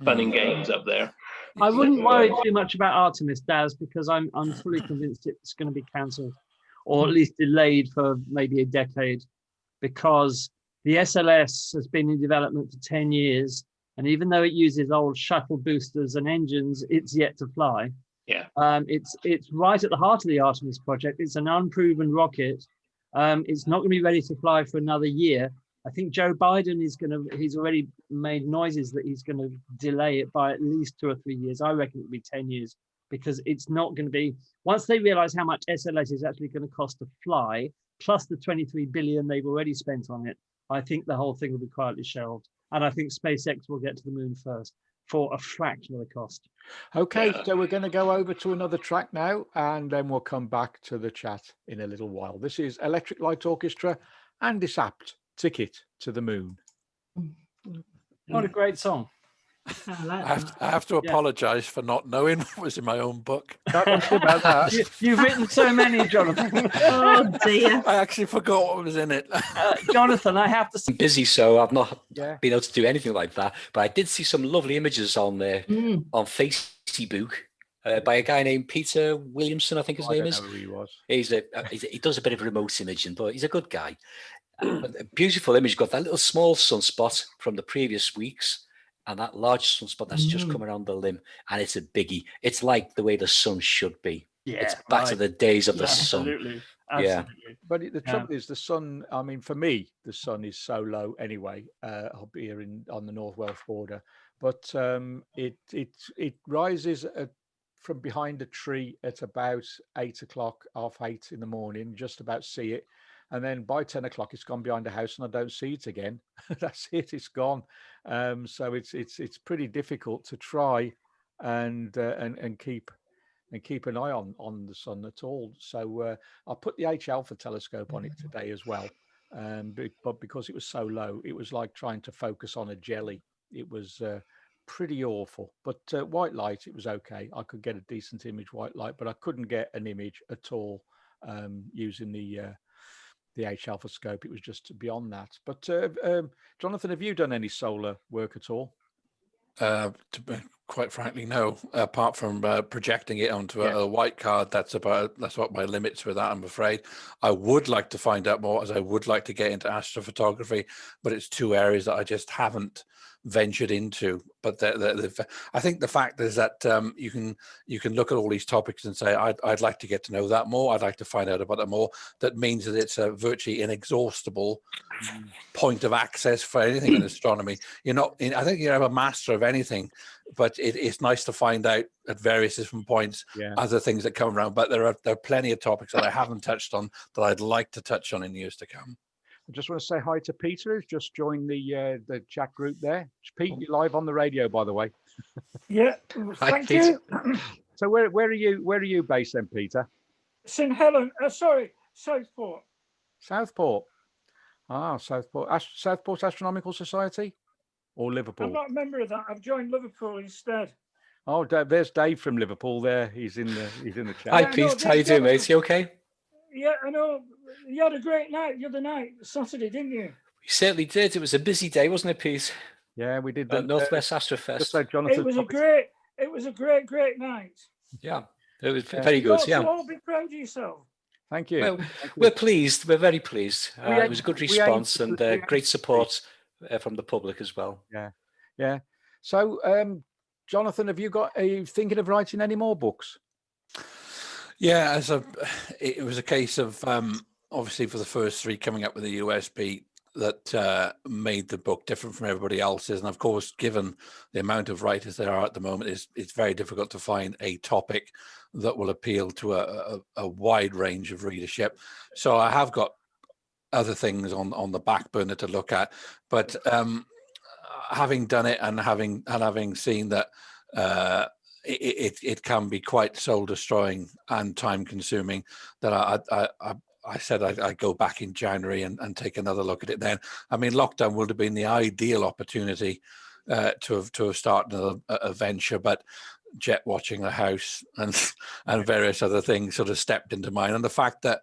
fun and games up there. I wouldn't worry too much about Artemis, Daz, because I'm fully convinced it's going to be cancelled, or at least delayed for maybe a decade, because the SLS has been in development for 10 years, and even though it uses old shuttle boosters and engines, it's yet to fly. Yeah. It's right at the heart of the Artemis project. It's an unproven rocket. It's not going to be ready to fly for another year. I think Joe Biden he's already made noises that he's going to delay it by at least 2 or 3 years. I reckon it'll be 10 years, because it's not going to be, once they realize how much SLS is actually going to cost to fly, plus the 23 billion they've already spent on it, I think the whole thing will be quietly shelved. And I think SpaceX will get to the moon first for a fraction of the cost. Okay, so we're going to go over to another track now, and then we'll come back to the chat in a little while. This is Electric Light Orchestra and it's apt Ticket to the Moon. What a great song. I have to apologize for not knowing what was in my own book. Don't about that. You've written so many, Jonathan. Oh dear. I actually forgot what was in it. Jonathan, I have to say, I'm busy, so I've not been able to do anything like that. But I did see some lovely images on there on Facebook by a guy named Peter Williamson, I think his name is. I don't know who he was. He does a bit of remote imaging, but he's a good guy. A beautiful image. Got that little small sunspot from the previous weeks, and that large sunspot that's just come around the limb, and it's a biggie. It's like the way the sun should be. Yeah, it's back to the days of the sun. Absolutely. Yeah. But the trouble is the sun, I mean, for me, the sun is so low anyway, up here on the North Welsh border, but it rises from behind a tree at about 8 o'clock, 7:30 in the morning, just about see it. And then by 10 o'clock, it's gone behind a house and I don't see it again. That's it, it's gone. So it's pretty difficult to try and keep an eye on the sun at all. So I put the H Alpha telescope on it today as well. But because it was so low, it was like trying to focus on a jelly. It was pretty awful. But white light, it was okay. I could get a decent image white light, but I couldn't get an image at all using the H Alpha scope. It was just beyond that. But Jonathan, have you done any solar work at all? Quite frankly, no. Apart from projecting it onto a white card, that's what my limits with that, I'm afraid. I would like to find out more, as I would like to get into astrophotography, but it's 2 areas that I just haven't ventured into. But I think the fact is that you can look at all these topics and say, I'd like to get to know that more. I'd like to find out about that more. That means that it's a virtually inexhaustible point of access for anything in astronomy. I think you're a master of anything, but it's nice to find out at various different points other things that come around. But there are plenty of topics that I haven't touched on that I'd like to touch on in years to come. I just want to say hi to Peter, who's just joined the chat group there. Pete, you're live on the radio, by the way. Yeah, thank you. So where are you based then, Peter? St Helen, Southport. Southport. Ah, Southport. Southport Astronomical Society, or Liverpool? I'm not a member of that. I've joined Liverpool instead. Oh, there's Dave from Liverpool. There, he's in the chat. Hi, Pete. How you doing, mate? You okay? Yeah, I know. You had a great night the other night, Saturday, didn't you? We certainly did. It was a busy day, wasn't it, Pete? Yeah, we did At Northwest just Astrofest. so Jonathan. It was a great night. Yeah, it was very good. You all be proud of yourself. Thank you. Well, Thank you. we're pleased. We're very pleased. It was a good response and great support from the public as well. Yeah. So, Jonathan, are you thinking of writing any more books? Yeah, it was a case of obviously for the first three coming up with the USB that made the book different from everybody else's, and of course, given the amount of writers there are at the moment, it's very difficult to find a topic that will appeal to a wide range of readership. So I have got other things on the back burner to look at, but having done it and having seen that it can be quite soul destroying and time consuming, that I said I'd go back in January and take another look at it then. I mean, lockdown would have been the ideal opportunity to have started a venture, but jet watching the house and various other things sort of stepped into mind. And the fact that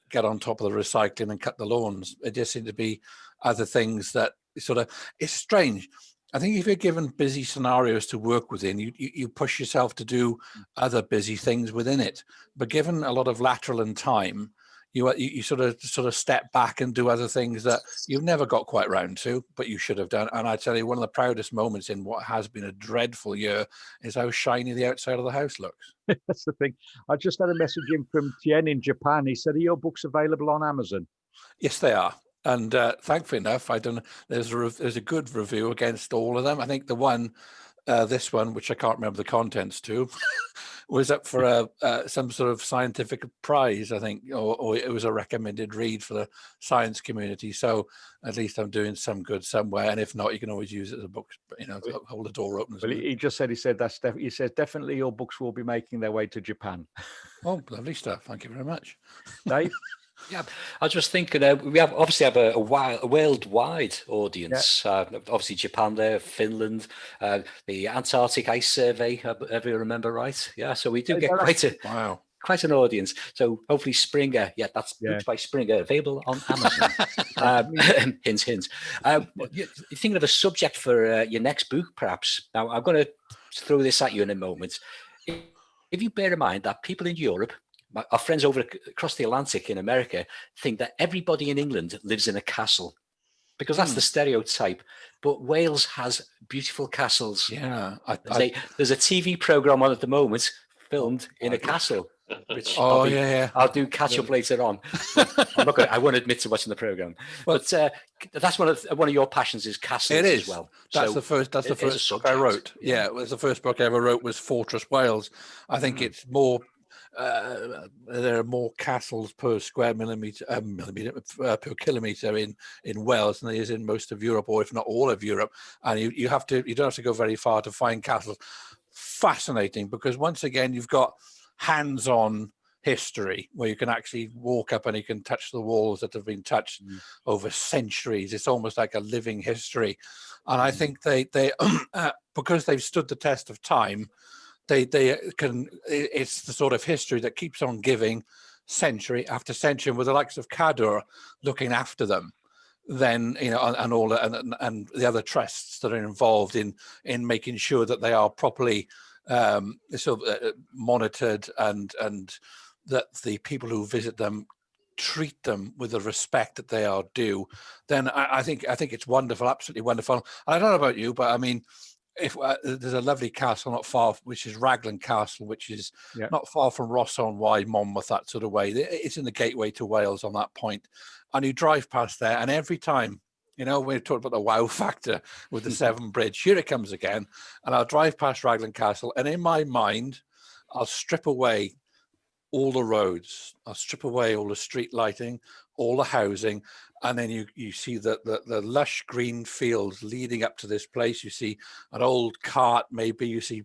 get on top of the recycling and cut the lawns, it just seemed to be other things that sort of, it's strange. I think if you're given busy scenarios to work within, you push yourself to do other busy things within it. But given a lot of lateral and time, you sort of step back and do other things that you've never got quite round to, but you should have done. And I tell you, one of the proudest moments in what has been a dreadful year is how shiny the outside of the house looks. That's the thing. I just had a message in from Tien in Japan. He said, "Are your books available on Amazon?" Yes, they are. And thankfully enough, I don't know, there's a good review against all of them. I think the one, this one, which I can't remember the contents to, was up for some sort of scientific prize, I think, or it was a recommended read for the science community. So at least I'm doing some good somewhere. And if not, you can always use it as a book, hold the door open. Well, he just said, he says definitely your books will be making their way to Japan. Oh, lovely stuff. Thank you very much. Dave? Yeah, I was just thinking, we obviously have a worldwide audience. Yeah. Obviously, Japan there, Finland, the Antarctic Ice Survey, if you remember right. Yeah, so we do get quite an audience. So hopefully Springer, that's booked by Springer, available on Amazon. Hint, hint. You're thinking of a subject for your next book, perhaps. Now, I'm going to throw this at you in a moment. If you bear in mind that people in Europe, our friends over across the Atlantic in America, think that everybody in England lives in a castle, because that's the stereotype. But Wales has beautiful castles. Yeah. There's a TV program on at the moment filmed in a castle, which I'll do catch up later on. I won't admit to watching the program. Well, but that's one of your passions is castles. It is. As well. That's the first book I wrote. Yeah, it was the first book I ever wrote was Fortress Wales. I think it's more there are more castles per square per kilometer in Wales than there is in most of Europe, or if not all of Europe. And you don't have to go very far to find castles. Fascinating, because once again you've got hands-on history where you can actually walk up and you can touch the walls that have been touched over centuries. It's almost like a living history. And I think they because they've stood the test of time, they can, it's the sort of history that keeps on giving century after century, and with the likes of Cador looking after them, then and all and the other trusts that are involved in making sure that they are properly monitored, and that the people who visit them treat them with the respect that they are due, then I think it's wonderful, absolutely wonderful. And I don't know about you, but I mean, if there's a lovely castle not far, which is Raglan Castle, which is not far from Ross-on-Wye, Monmouth, that sort of way. It's in the gateway to Wales on that point, and you drive past there, and every time, we're talking about the wow factor with the Severn Bridge, here it comes again, and I'll drive past Raglan Castle, and in my mind, I'll strip away all the roads, I'll strip away all the street lighting, all the housing, and then you see the lush green fields leading up to this place. You see an old cart, maybe you see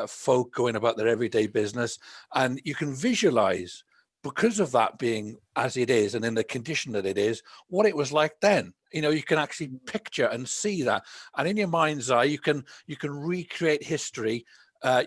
folk going about their everyday business, and you can visualize, because of that being as it is and in the condition that it is, what it was like then. You can actually picture and see that, and in your mind's eye you can recreate history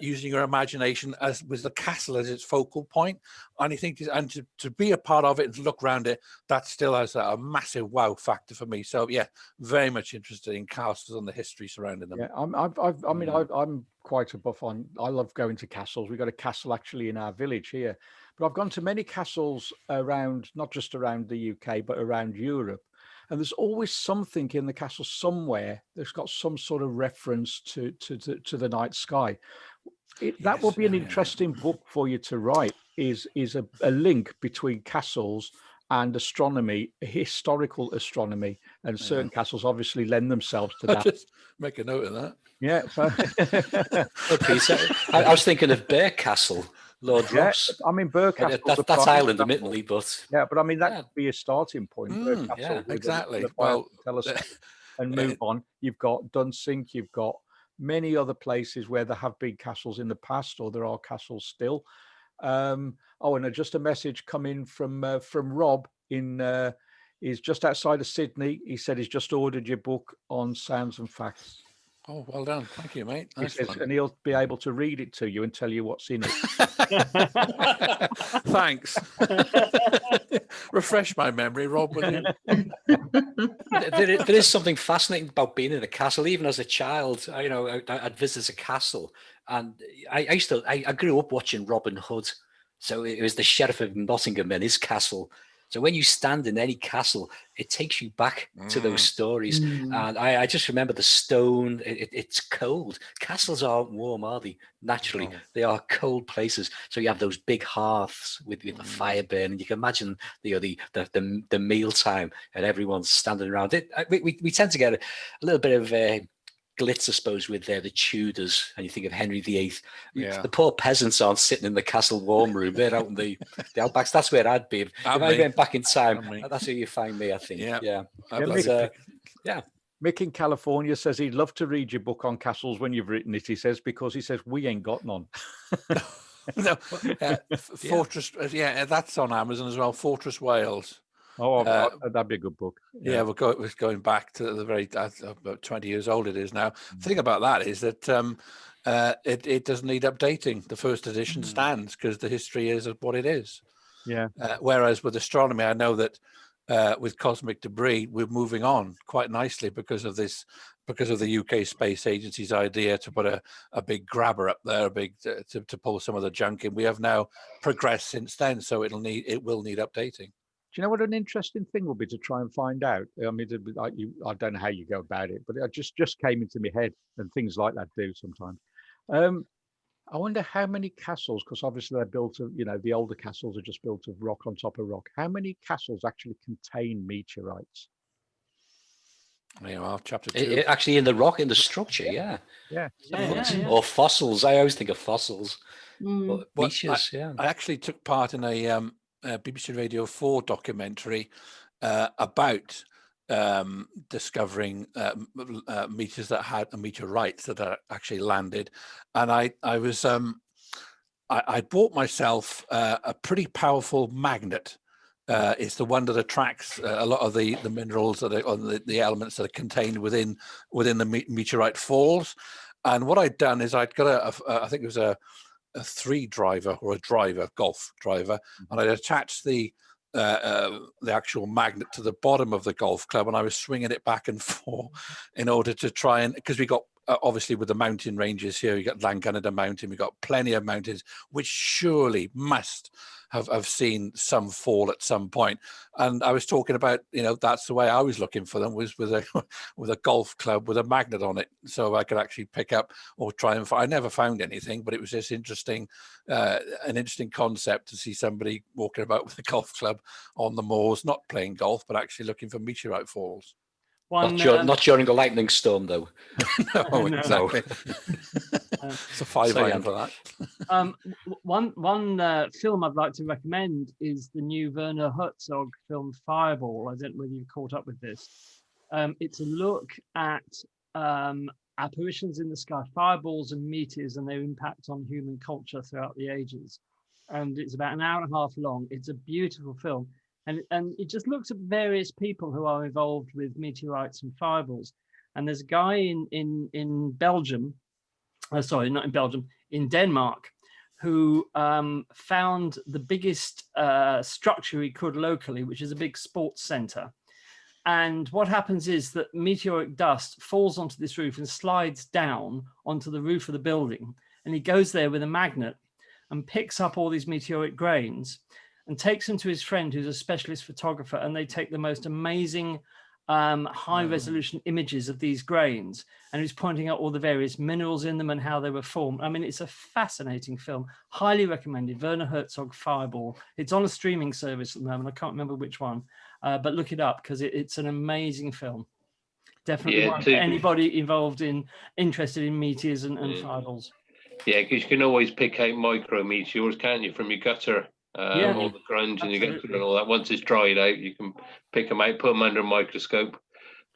using your imagination as with the castle as its focal point. And I think, and to be a part of it and to look around it, that still has a massive wow factor for me. So yeah, very much interested in castles and the history surrounding them. Yeah, I'm quite a buff on. I love going to castles. We've got a castle actually in our village here, but I've gone to many castles around, not just around the UK, but around Europe. And there's always something in the castle somewhere that's got some sort of reference to the night sky. That will be an interesting book for you to write. Is a link between castles and astronomy, historical astronomy, and certain castles obviously lend themselves to that. Just make a note of that. Yeah. So Peter, I was thinking of Bear Castle, Lord Ross. I mean, Bear Castle. That's Ireland, admittedly, but yeah, but I mean that could be a starting point. Yeah, exactly. Well, and move on. You've got Dunsink. You've got many other places where there have been castles in the past, or there are castles still. And just a message coming from Rob in he's just outside of Sydney. He said he's just ordered your book on sounds and facts. Oh, well done. Thank you, mate. He says, and he'll be able to read it to you and tell you what's in it. Thanks. Refresh my memory, Rob. There is something fascinating about being in a castle. Even as a child, I'd visit a castle, and I grew up watching Robin Hood. So it was the Sheriff of Nottingham and his castle. So when you stand in any castle, it takes you back to those stories. And I just remember the stone. It's cold. Castles aren't warm, are they? Naturally, they are cold places. So you have those big hearths with the fire burning. You can imagine the mealtime and everyone's standing around it. We tend to get a little bit of glitz, I suppose, with the Tudors, and you think of Henry VIII. Yeah. The poor peasants aren't sitting in the castle warm room; they're out in the outbacks. That's where I'd be if I went back in time. That's where you find me, I think. Yeah. Mick in California says he'd love to read your book on castles when you've written it. He says because we ain't got none. Fortress, that's on Amazon as well. Fortress Wales. Oh, that'd be a good book. Yeah, we're going back to the very about 20 years old it is now. The thing about that is that it doesn't need updating. The first edition stands because the history is what it is. Yeah. Whereas with astronomy, I know that with cosmic debris, we're moving on quite nicely because of the UK Space Agency's idea to put a big grabber up there, to pull some of the junk in. We have now progressed since then, so it will need updating. Do you know what an interesting thing will be to try and find out? I mean, I don't know how you go about it, but it just came into my head, and things like that do sometimes. I wonder how many castles, because obviously they're built of, the older castles are just built of rock on top of rock. How many castles actually contain meteorites? Chapter 2. Actually, in the rock, in the structure, yeah. Or fossils. I always think of fossils. Meteors, I actually took part in a BBC Radio 4 documentary about discovering meteorites that actually landed, and I was I bought myself a pretty powerful magnet. It's the one that attracts a lot of the minerals that are on the elements that are contained within the meteorite falls. And what I'd done is I'd got I think it was a 3-driver or a golf driver, and I'd attached the actual magnet to the bottom of the golf club, and I was swinging it back and forth in order to try and, because we got obviously with the mountain ranges here, you got Llangennida Mountain, we got plenty of mountains which surely must have seen some fall at some point. And I was talking about, that's the way I was looking for them, was with a golf club with a magnet on it, so I could actually pick up or try and I never found anything, but it was just interesting, an interesting concept to see somebody walking about with a golf club on the moors, not playing golf, but actually looking for meteorite falls. Not during a lightning storm, though. No, exactly. It's a 5 iron for that. One film I'd like to recommend is the new WernerHerzog film Fireball. I don't know whether you've caught up with this. It's a look at apparitions in the sky, fireballs and meteors, and their impact on human culture throughout the ages. And it's about an hour and a half long. It's a beautiful film. And it just looks at various people who are involved with meteorites and fireballs. And there's a guy in Belgium, sorry, not in Belgium, in Denmark, who found the biggest structure he could locally, which is a big sports center. And what happens is that meteoric dust falls onto this roof and slides down onto the roof of the building. And he goes there with a magnet and picks up all these meteoric grains and takes them to his friend, who's a specialist photographer. And they take the most amazing high resolution images of these grains. And he's pointing out all the various minerals in them and how they were formed. I mean, it's a fascinating film, highly recommended. WernerHerzog Fireball. It's on a streaming service at the moment. I can't remember which one. But look it up, because it's an amazing film. Definitely one for anybody interested in meteors and fireballs. Yeah, because you can always pick out micro meteors, can't you, from your gutter, all the grunge and you get through and all that. Once it's dried out, you can pick them out, put them under a microscope,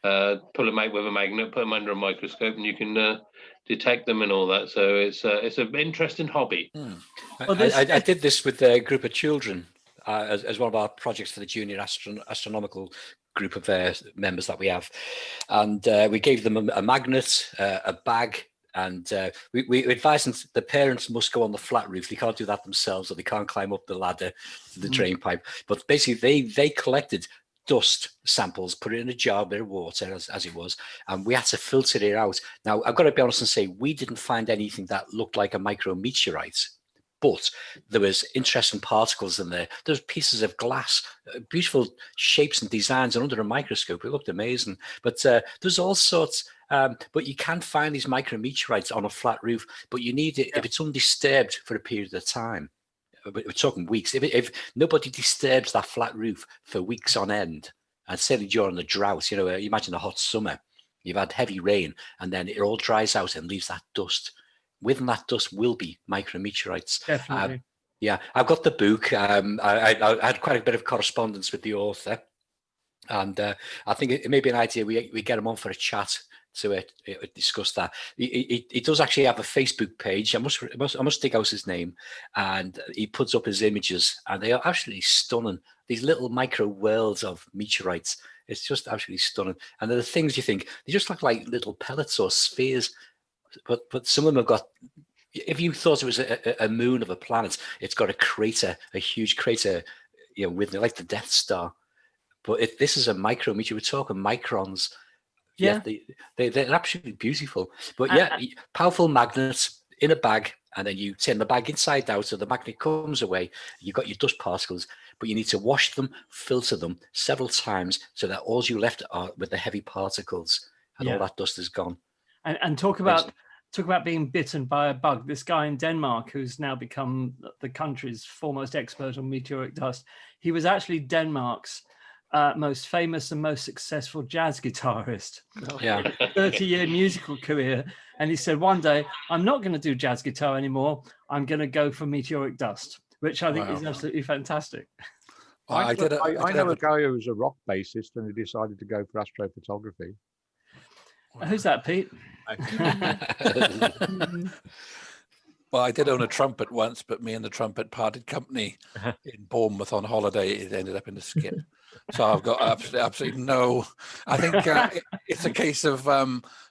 pull them out with a magnet, put them under a microscope, and you can detect them and all that. So it's an interesting hobby. Well, I did this with a group of children. As one of our projects for the junior astronomical group of members that we have, and we gave them a magnet, a bag, and we advised them the parents must go on the flat roof. They can't do that themselves, or they can't climb up the ladder to the drain pipe. But basically, they collected dust samples, put it in a jar, a bit of water as it was, and we had to filter it out. Now, I've got to be honest and say we didn't find anything that looked like a micrometeorite. But there was interesting particles in there. There's pieces of glass, beautiful shapes and designs, and under a microscope, it looked amazing. But there's all sorts. But you can find these micrometeorites on a flat roof, but you need it if it's undisturbed for a period of time. We're talking weeks. If nobody disturbs that flat roof for weeks on end, and certainly during the drought, you imagine a hot summer, you've had heavy rain, and then it all dries out and leaves that dust. Within that dust will be micrometeorites. Definitely. I've got the book. I had quite a bit of correspondence with the author, and I think it may be an idea we get him on for a chat to discuss that. He does actually have a Facebook page. I must dig out his name, and he puts up his images, and they are absolutely stunning. These little micro worlds of meteorites. It's just absolutely stunning. And they're the things you think they just look like little pellets or spheres. But some of them have got, if you thought it was a moon of a planet, it's got a crater, a huge crater, with like the Death Star. But if this is a micrometeor, we're talking microns. Yeah, they're absolutely beautiful. But powerful magnets in a bag, and then you turn the bag inside out, so the magnet comes away. You've got your dust particles, but you need to wash them, filter them several times, so that all you left are with the heavy particles, and all that dust is gone. And talk about being bitten by a bug. This guy in Denmark, who's now become the country's foremost expert on meteoric dust, he was actually Denmark's most famous and most successful jazz guitarist. 30-year musical career. And he said, one day, I'm not going to do jazz guitar anymore. I'm going to go for meteoric dust, which I think is absolutely fantastic. I know a guy who was a rock bassist and he decided to go for astrophotography. Who's that, Pete? Well, I did own a trumpet once, but me and the trumpet parted company in Bournemouth on holiday. It ended up in a skip. So I've got absolutely no. I think it's a case of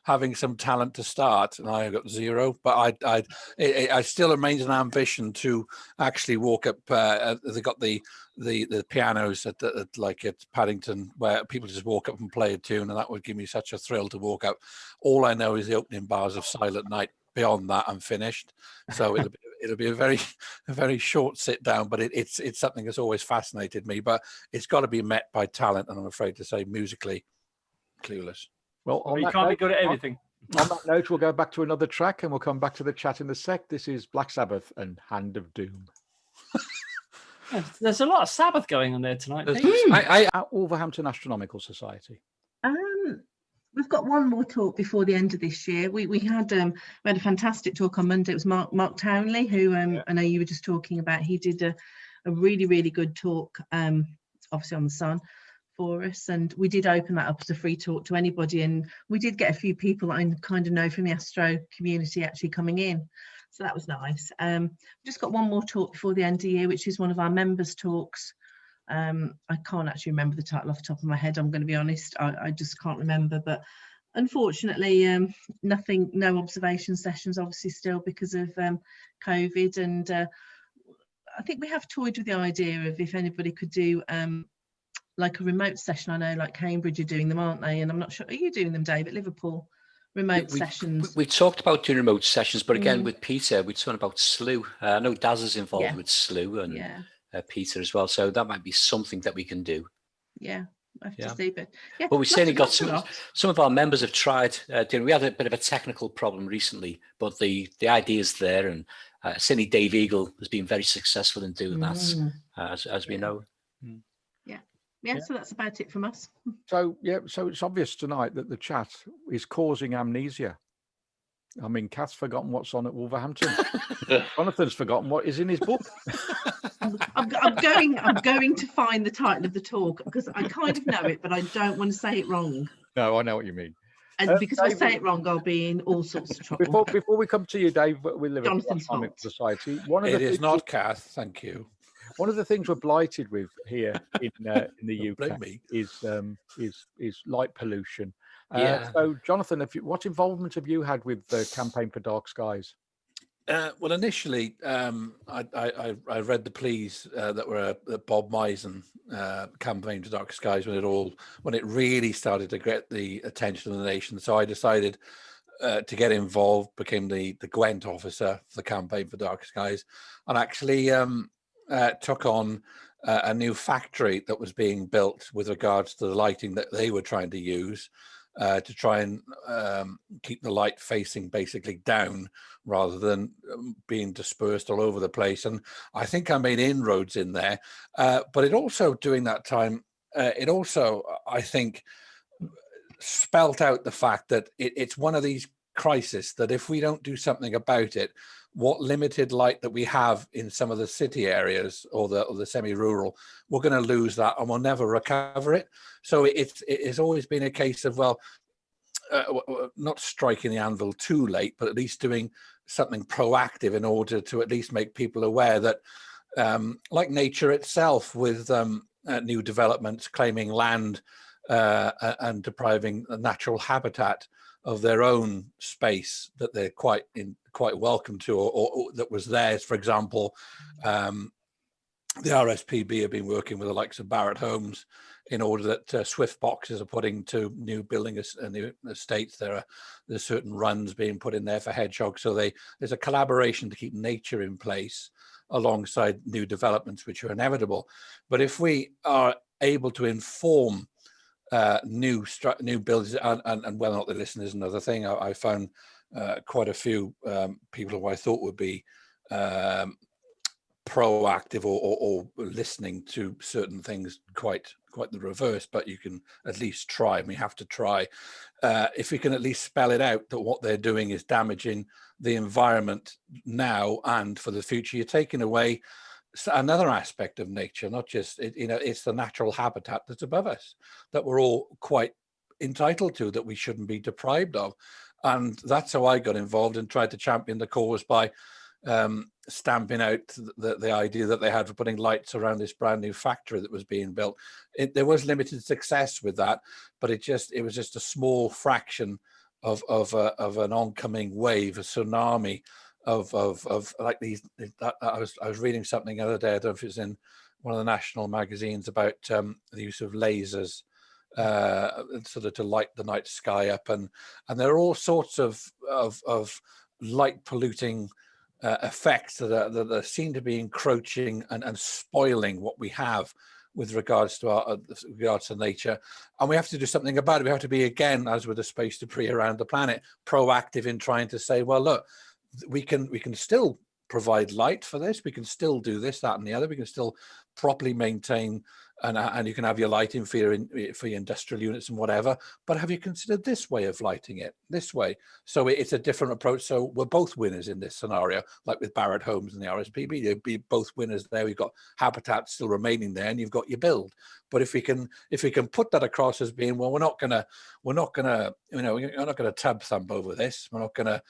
having some talent to start, and I got zero. But I still remains an ambition to actually walk up. They got the pianos at Paddington, where people just walk up and play a tune, and that would give me such a thrill to walk up. All I know is the opening bars of Silent Night. Beyond that, I'm finished. So it'll be a very short sit down, but it's something that's always fascinated me. But it's got to be met by talent, and I'm afraid to say musically clueless. Well, you can't be good at everything. On that note, we'll go back to another track, and we'll come back to the chat in a sec. This is Black Sabbath and Hand of Doom. There's a lot of Sabbath going on there tonight. At Wolverhampton Astronomical Society. We've got one more talk before the end of this year. We had a fantastic talk on Monday. It was Mark Townley, who I know you were just talking about. He did a really, really good talk, obviously on the sun for us. And we did open that up as a free talk to anybody. And we did get a few people that I kind of know from the Astro community actually coming in. So that was nice. We've just got one more talk before the end of the year, which is one of our members' talks. I can't actually remember the title off the top of my head, I'm going to be honest. I just can't remember, but unfortunately, no observation sessions, obviously, still because of COVID. And I think we have toyed with the idea of if anybody could do like a remote session. I know like Cambridge are doing them, aren't they? And I'm not sure, are you doing them, Dave, at Liverpool? Remote sessions. We talked about doing remote sessions, but again, with Peter, we're talking about SLU. I know Daz is involved with SLU and Peter as well. So that might be something that we can do. Yeah. I have to see, but yeah. But we certainly got some of our members have tried doing. We had a bit of a technical problem recently, but the idea is there, and certainly Dave Eagle has been very successful in doing that, as we know. Yeah, so that's about it from us. So so it's obvious tonight that the chat is causing amnesia. I mean, Kath's forgotten what's on at Wolverhampton. Jonathan's forgotten what is in his book. I'm going to find the title of the talk because I kind of know it, but I don't want to say it wrong. No, I know what you mean. And because if I say it wrong, I'll be in all sorts of trouble. Before we come to you, Dave, we live in Astronomical Society. It is not Kath, thank you. One of the things we're blighted with here in the UK is light pollution. So, Jonathan, what involvement have you had with the Campaign for Dark Skies? Well, initially, I read the pleas that were at Bob Misen Campaign for Dark Skies when it really started to get the attention of the nation. So I decided to get involved, became the Gwent officer for the Campaign for Dark Skies, and actually took on a new factory that was being built with regards to the lighting that they were trying to use to try and keep the light facing basically down rather than being dispersed all over the place. And I think I made inroads in there, but it also, during that time, it also, I think, spelt out the fact that it's one of these crises that if we don't do something about it, what limited light that we have in some of the city areas or the semi-rural, we're going to lose that and we'll never recover it. So it's always been a case of, well, not striking the anvil too late, but at least doing something proactive in order to at least make people aware that, like nature itself, with new developments claiming land and depriving a natural habitat of their own space that they're quite welcome to, or that was theirs. For example, the RSPB have been working with the likes of Barratt Homes in order that Swift boxes are putting to new building new estates. There's certain runs being put in there for hedgehogs. So there's a collaboration to keep nature in place alongside new developments, which are inevitable. But if we are able to inform new buildings, and whether or not they listen is another thing. I found quite a few people who I thought would be proactive or listening to certain things quite the reverse, but you can at least try, and we have to try. If we can at least spell it out that what they're doing is damaging the environment now and for the future, you're taking away another aspect of nature, not just it's the natural habitat that's above us that we're all quite entitled to, that we shouldn't be deprived of. And that's how I got involved and tried to champion the cause by stamping out the idea that they had for putting lights around this brand new factory that was being built. There was limited success with that, but it was just a small fraction of an oncoming wave, a tsunami of like these. I was reading something the other day, I don't know if it's in one of the national magazines, about the use of lasers sort of to light the night sky up, and there are all sorts of light polluting effects that seem to be encroaching and spoiling what we have with regards to nature, and we have to do something about it. We have to be, again, as with the space debris around the planet, proactive in trying to say, well, look, we can still provide light for this. We can still do this, that, and the other. We can still properly maintain, and you can have your lighting for your industrial units and whatever. But have you considered this way of lighting it? This way. So it's a different approach. So we're both winners in this scenario, like with Barratt Homes and the RSPB. You'd be both winners there. We've got habitat still remaining there, and you've got your build. But if we can put that across as being, well, we're not gonna tub thump over this. We're not gonna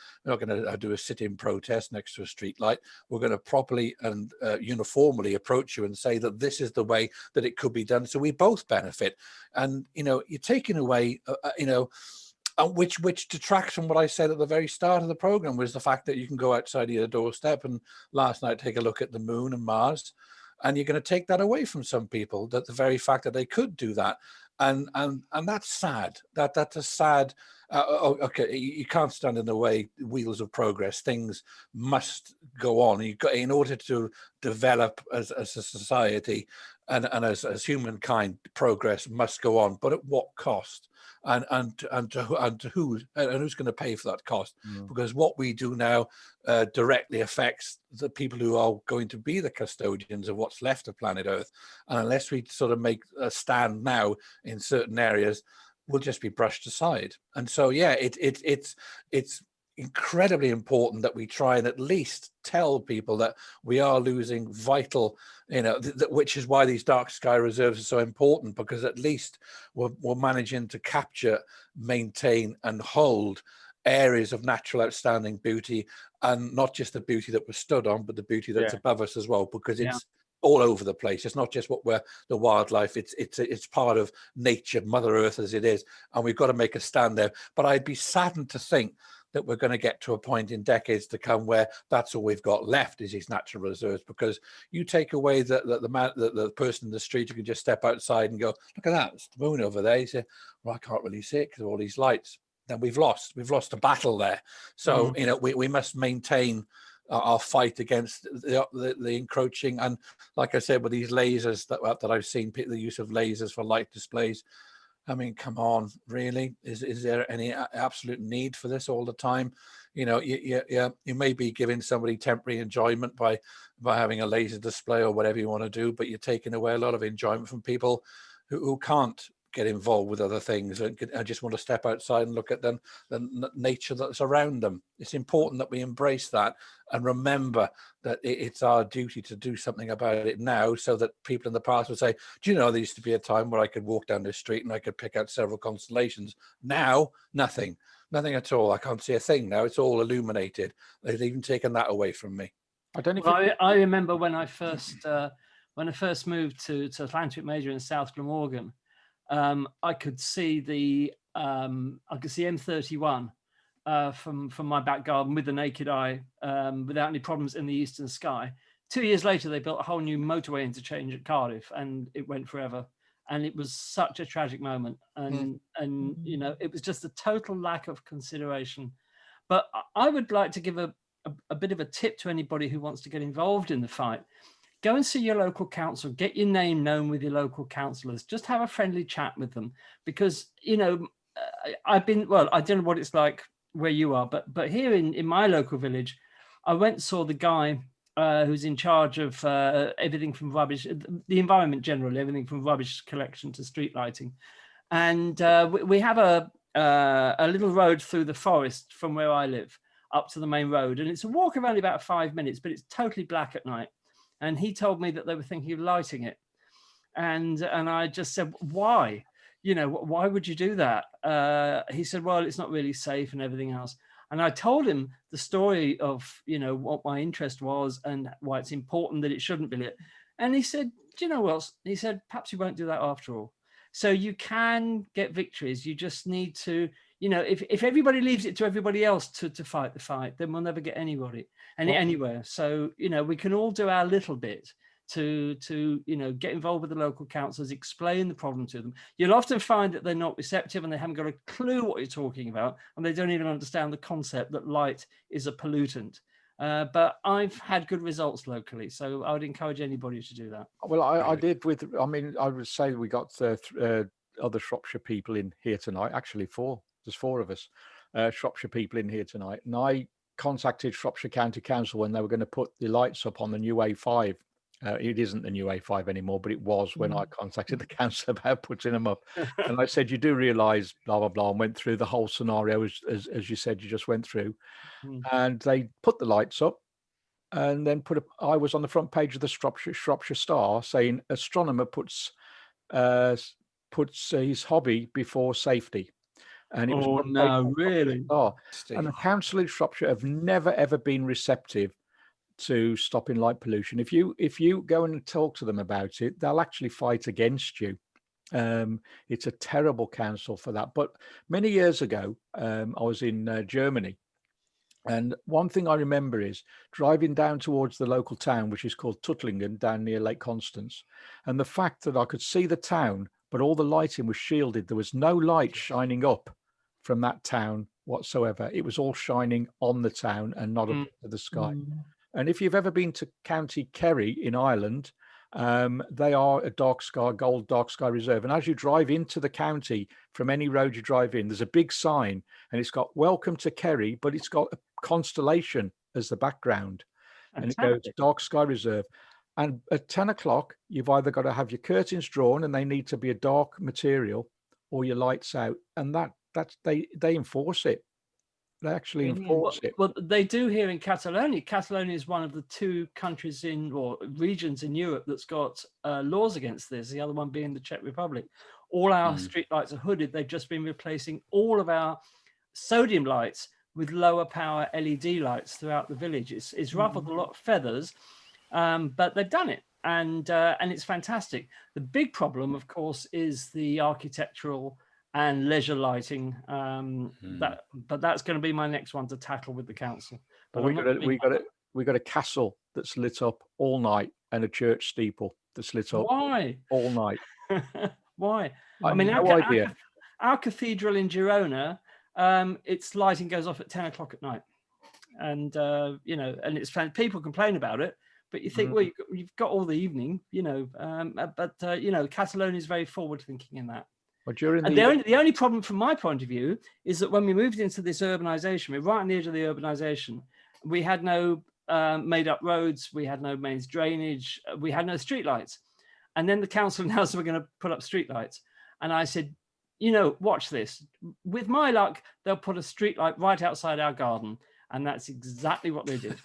do a sit-in protest next to a street light. We're gonna properly and uniformly approach you and say that this is the way that it could be done, so we both benefit. And you're taking away And which detracts from what I said at the very start of the program, was the fact that you can go outside of your doorstep and last night take a look at the moon and Mars, and you're going to take that away from some people, that the very fact that they could do that. And that's sad. That's a sad. Okay, you can't stand in the way, wheels of progress. Things must go on. You got, in order to develop as a society and as humankind, progress must go on. But at what cost? And to who's going to pay for that cost? Because what we do now directly affects the people who are going to be the custodians of what's left of planet Earth. And unless we sort of make a stand now in certain areas, we'll just be brushed aside. And so, yeah, it's incredibly important that we try and at least tell people that we are losing vital, which is why these dark sky reserves are so important, because at least we're managing to capture, maintain and hold areas of natural outstanding beauty, and not just the beauty that we're stood on, but the beauty that's above us as well, because it's all over the place. It's not just the wildlife, it's part of nature, Mother Earth as it is, and we've got to make a stand there. But I'd be saddened to think that we're going to get to a point in decades to come where that's all we've got left is these natural reserves, because you take away the person in the street who can just step outside and go, look at that, it's the moon over there. You say, well, I can't really see it because of all these lights. Then we've lost a battle there. So we must maintain our fight against the encroaching, and like I said, with these lasers that I've seen, the use of lasers for light displays. I mean, come on, really? Is there any absolute need for this all the time? You may be giving somebody temporary enjoyment by having a laser display or whatever you want to do, but you're taking away a lot of enjoyment from people who can't get involved with other things and just want to step outside and look at the nature that's around them. It's important that we embrace that and remember that it's our duty to do something about it now, so that people in the past would say, do you know, there used to be a time where I could walk down this street and I could pick out several constellations. Now, nothing at all. I can't see a thing now. It's all illuminated. They've even taken that away from me. I don't know. I remember when I first moved to Atlantic Major in South Glamorgan. I could see the M31 from my back garden with the naked eye, without any problems in the eastern sky. 2 years later, they built a whole new motorway interchange at Cardiff, and it went forever. And it was such a tragic moment. And it was just a total lack of consideration. But I would like to give a bit of a tip to anybody who wants to get involved in the fight. Go and see your local council, get your name known with your local councillors, just have a friendly chat with them, because, I don't know what it's like where you are, but here in my local village, I went and saw the guy who's in charge of everything from rubbish, the environment generally, everything from rubbish collection to street lighting. And we have a little road through the forest from where I live up to the main road. And it's a walk of only about 5 minutes, but it's totally black at night. And he told me that they were thinking of lighting it. And I just said, why? Why would you do that? He said, well, it's not really safe and everything else. And I told him the story of, what my interest was and why it's important that it shouldn't be lit. And he said, do you know what? He said, perhaps you won't do that after all. So you can get victories. You just need to, if everybody leaves it to everybody else to fight the fight, then we'll never get anywhere. So, we can all do our little bit to get involved with the local councils, explain the problem to them. You'll often find that they're not receptive and they haven't got a clue what you're talking about, and they don't even understand the concept that light is a pollutant. But I've had good results locally, so I would encourage anybody to do that. Well, I did I would say we got other Shropshire people in here tonight. Actually, there's 4 of us, Shropshire people in here tonight. And I contacted Shropshire County Council when they were going to put the lights up on the new A5. It isn't the new A5 anymore, but it was when I contacted the council about putting them up. And I said, you do realise, blah, blah, blah, and went through the whole scenario, as you said, you just went through. And they put the lights up and then I was on the front page of the Shropshire Star saying, astronomer puts his hobby before safety. And it was really? And the council in Shropshire have never, ever been receptive to stopping light pollution. If you go and talk to them about it, they'll actually fight against you. It's a terrible council for that. But many years ago, I was in Germany. And one thing I remember is driving down towards the local town, which is called Tuttlingen, down near Lake Constance. And the fact that I could see the town, but all the lighting was shielded. There was no light shining up from that town whatsoever. It was all shining on the town and not up to the sky. And if you've ever been to County Kerry in Ireland, they are a gold dark sky reserve. And as you drive into the county from any road you drive in, there's a big sign and it's got "Welcome to Kerry," but it's got a constellation as the background. And it goes dark sky reserve. And at 10 o'clock, you've either got to have your curtains drawn and they need to be a dark material, or your lights out. And they enforce it. They actually enforce it. Well, they do here in Catalonia. Catalonia is one of the 2 countries or regions in Europe that's got laws against this, the other one being the Czech Republic. All our street lights are hooded. They've just been replacing all of our sodium lights with lower power LED lights throughout the village. It's ruffled a lot of feathers, but they've done it, and it's fantastic. The big problem, of course, is the architectural and leisure lighting. But that's going to be my next one to tackle with the council. But we got a castle that's lit up all night and a church steeple that's lit up all night. Why? I mean, no idea. Our cathedral in Girona, its lighting goes off at 10 o'clock at night, and and it's people complain about it. But you think, well, you've got all the evening, but Catalonia is very forward thinking in that. Well, the only problem from my point of view is that when we moved into this urbanization, we're right on the edge of the urbanization. We had no made up roads, we had no mains drainage, we had no streetlights. And then the council announced we're going to put up streetlights. And I said, watch this. With my luck, they'll put a streetlight right outside our garden. And that's exactly what they did.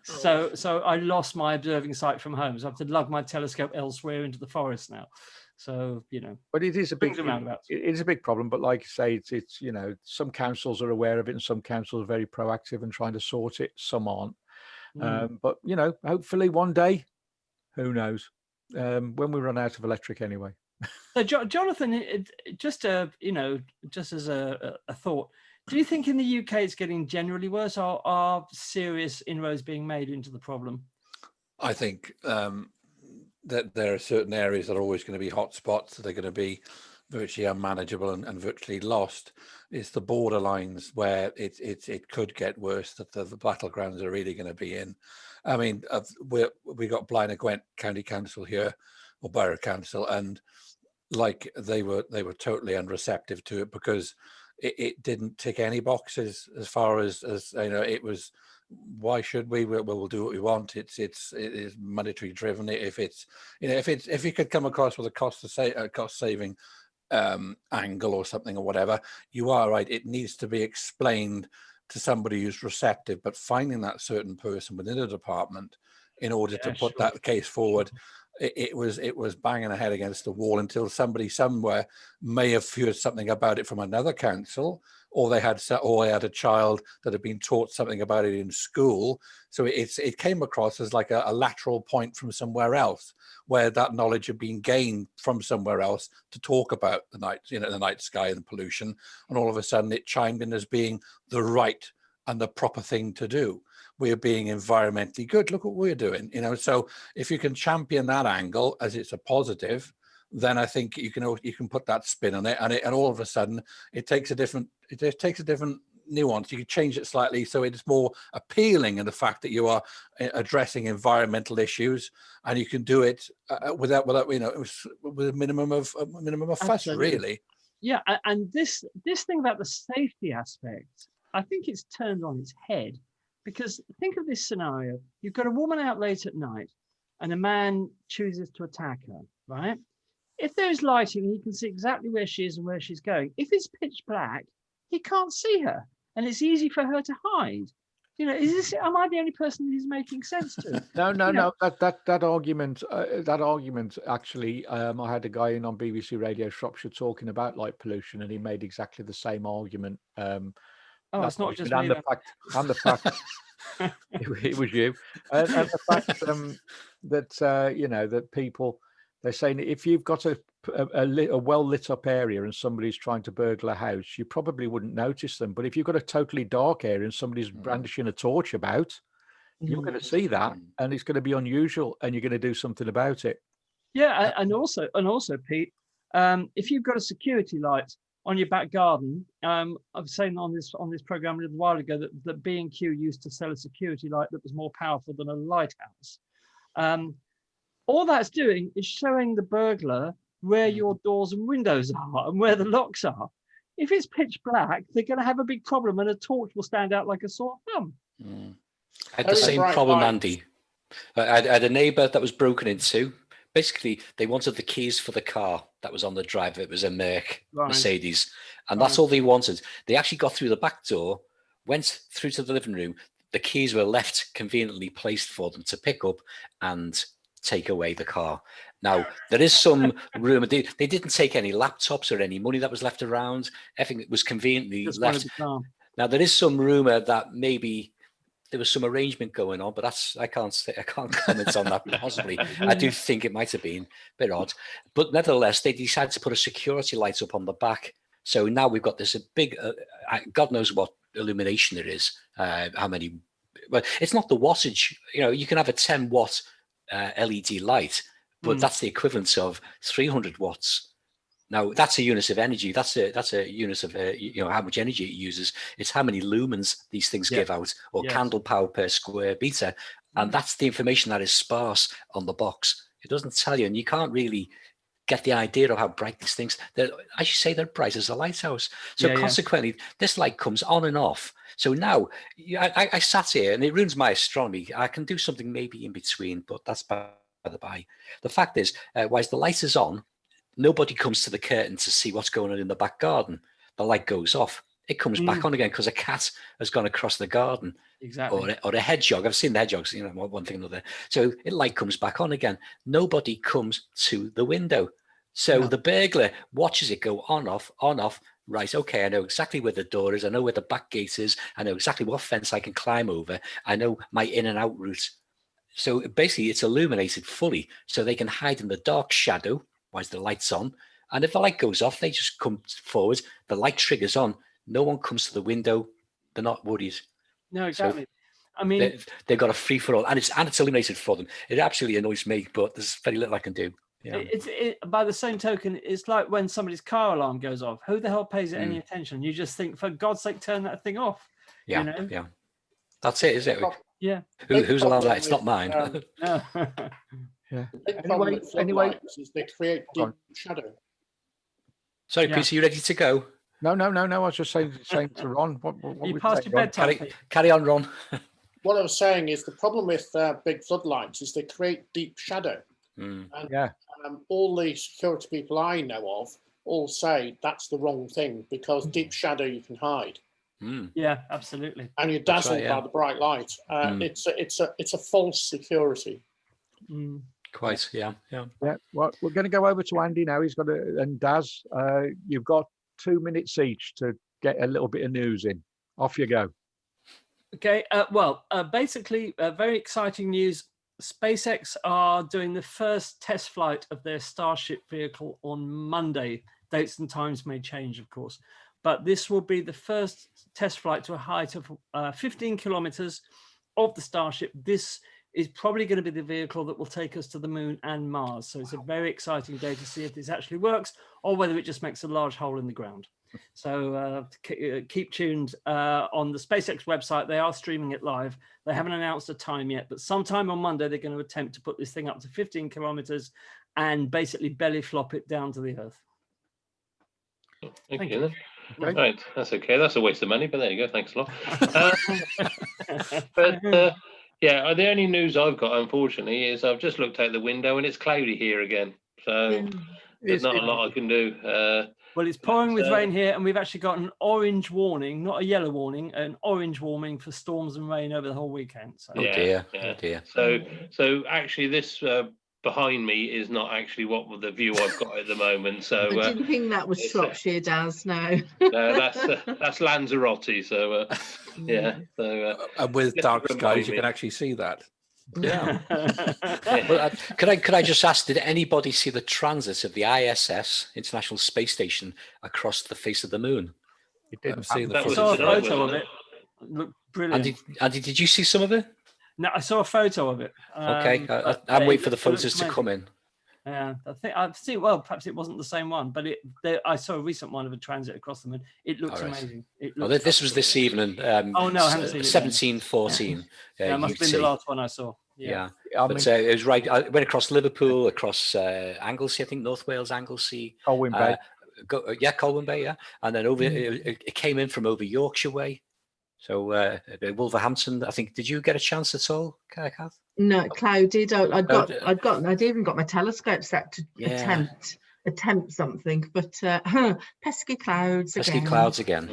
So I lost my observing sight from home. So I have to lug my telescope elsewhere into the forest now. So, but it is a big problem. But like you say, it's some councils are aware of it and some councils are very proactive and trying to sort it. Some aren't. But, hopefully one day, who knows, when we run out of electric anyway. So, Jonathan, just as a thought, do you think in the UK it's getting generally worse, or are serious inroads being made into the problem? I think that there are certain areas that are always going to be hot spots that are going to be virtually unmanageable and virtually lost. It's the borderlines where it could get worse that the battlegrounds are really going to be in. I mean, we got Blaenau and Gwent County Council here, or Borough Council, and like they were totally unreceptive to it because it didn't tick any boxes as far as it was. Why should we? We'll do what we want. It is monetary driven. If you could come across with a cost saving angle or something or whatever, you are right. It needs to be explained to somebody who's receptive. But finding that certain person within a department in order to put that case forward, it was banging a head against the wall until somebody somewhere may have heard something about it from another council, or they had a child that had been taught something about it in school. So it came across as like a lateral point from somewhere else, where that knowledge had been gained from somewhere else to talk about the night sky and pollution, and all of a sudden it chimed in as being the right and the proper thing to do. We're being environmentally good. Look what we're doing, So if you can champion that angle as it's a positive, then I think you can put that spin on it, and all of a sudden it takes a different nuance. You can change it slightly so it's more appealing in the fact that you are addressing environmental issues, and you can do it without with a minimum of fuss. Absolutely. Really. Yeah, and this thing about the safety aspect, I think it's turned on its head. Because think of this scenario. You've got a woman out late at night and a man chooses to attack her, right? If there's lighting, he can see exactly where she is and where she's going. If it's pitch black, he can't see her and it's easy for her to hide. Am I the only person who's making sense to? No. That argument actually, I had a guy in on BBC Radio Shropshire talking about light pollution, and he made exactly the same argument. It's not just me. And the fact it was you, and the fact that that people, they're saying if you've got a a well lit up area and somebody's trying to burgle a house, you probably wouldn't notice them. But if you've got a totally dark area and somebody's brandishing a torch about, you're going to see that, and it's going to be unusual, and you're going to do something about it. Yeah, and also, Pete, if you've got a security light on your back garden, I was saying on this program a little while ago that B&Q used to sell a security light that was more powerful than a lighthouse. All that's doing is showing the burglar where your doors and windows are and where the locks are. If it's pitch black, they're going to have a big problem, and a torch will stand out like a sore thumb. I had the same problem, Andy. I had a neighbour that was broken into. Basically, they wanted the keys for the car that was on the drive. It was a Mercedes, and that's all they wanted. They actually got through the back door, went through to the living room. The keys were left conveniently placed for them to pick up and take away the car. Now, there is some rumour. They didn't take any laptops or any money that was left around. Everything was conveniently left. Now, there is some rumour that maybe there was some arrangement going on, but I can't comment on that possibly. I do think it might have been a bit odd. But nevertheless, they decided to put a security light up on the back. So now we've got this big, God knows what illumination it is, how many, well, it's not the wattage. You know, you can have a 10 watt LED light, but that's the equivalent of 300 watts. Now that's a unit of energy. That's a unit of how much energy it uses. It's how many lumens these things give out, or candle power per square meter, and that's the information that is sparse on the box. It doesn't tell you, and you can't really get the idea of how bright these things. As you say, they're bright as a lighthouse. So consequently, this light comes on and off. So now I sat here, and it ruins my astronomy. I can do something maybe in between, but that's by the by. The fact is, whilst the light is on, nobody comes to the curtain to see what's going on in the back garden. The light goes off. It comes back on again because a cat has gone across the garden. Exactly. Or a hedgehog. I've seen the hedgehogs, one thing or another. So the light comes back on again. Nobody comes to the window. So the burglar watches it go on, off, on, off. Right, okay, I know exactly where the door is. I know where the back gate is. I know exactly what fence I can climb over. I know my in and out route. So basically, it's illuminated fully so they can hide in the dark shadow while the light's on. And if the light goes off, they just come forward. The light triggers on. No one comes to the window. They're not worried. No, exactly. So I mean, they've got a free for all, and it's illuminated for them. It absolutely annoys me, but there's very little I can do. Yeah. By the same token, it's like when somebody's car alarm goes off. Who the hell pays it any attention? You just think, for God's sake, turn that thing off. Yeah, yeah. That's it, is it? Yeah. Whose alarm that? It's not mine. No. Yeah. Anyway, is they create deep shadow. Sorry, Peter, you ready to go? No. I was just saying to Ron. What you passed your bedtime. Carry on, Ron. What I was saying is the problem with big floodlights is they create deep shadow. And all the security people I know of all say that's the wrong thing, because deep shadow you can hide. Yeah, absolutely. And you're dazzled by the bright light. It's a false security. Quite, yeah. Well, we're going to go over to Andy now. He's got and Daz, you've got 2 minutes each to get a little bit of news in. Off you go. Okay. Basically, very exciting news. SpaceX are doing the first test flight of their Starship vehicle on Monday. Dates and times may change, of course, but this will be the first test flight to a height of 15 kilometers of the Starship. This is probably going to be the vehicle that will take us to the moon and Mars. So it's a very exciting day to see if this actually works, or whether it just makes a large hole in the ground. So keep tuned on the SpaceX website. They are streaming it live. They haven't announced a time yet, but sometime on Monday, they're going to attempt to put this thing up to 15 kilometers and basically belly flop it down to the Earth. Thank you. Okay. Right, that's okay. That's a waste of money, but there you go. Thanks a lot. Yeah, the only news I've got, unfortunately, is I've just looked out the window and it's cloudy here again. So there's not a lot I can do. Well, it's pouring with rain here, and we've actually got an orange warning, not a yellow warning, an orange warning for storms and rain over the whole weekend. So. Oh dear. So actually, this behind me is not actually what the view I've got at the moment. So I didn't think that was Shropshire, Daz. No. No, that's Lanzarote. So yeah. So and with dark skies, you can actually see that. Yeah. Well, could I just ask, did anybody see the transit of the ISS, International Space Station, across the face of the moon? It didn't see the I saw a photo of it. It looked brilliant. Andy, did you see some of it? No, I saw a photo of it. Okay, I'm waiting for the photos to come in. Yeah, I think I've seen. Well, perhaps it wasn't the same one, but I saw a recent one of a transit across the moon. It looks amazing. This was this evening. Oh no, I haven't seen it. 1714. Yeah, it must have been the last one I saw. Yeah. But it was right. I went across Liverpool, across Anglesey, I think North Wales, Anglesey. Colwyn Bay. Colwyn Bay, yeah. And then over, it came in from over Yorkshire way. So Wolverhampton, I think. Did you get a chance at all, Kath? No, clouded. I'd even got my telescope set to attempt something, but pesky clouds again.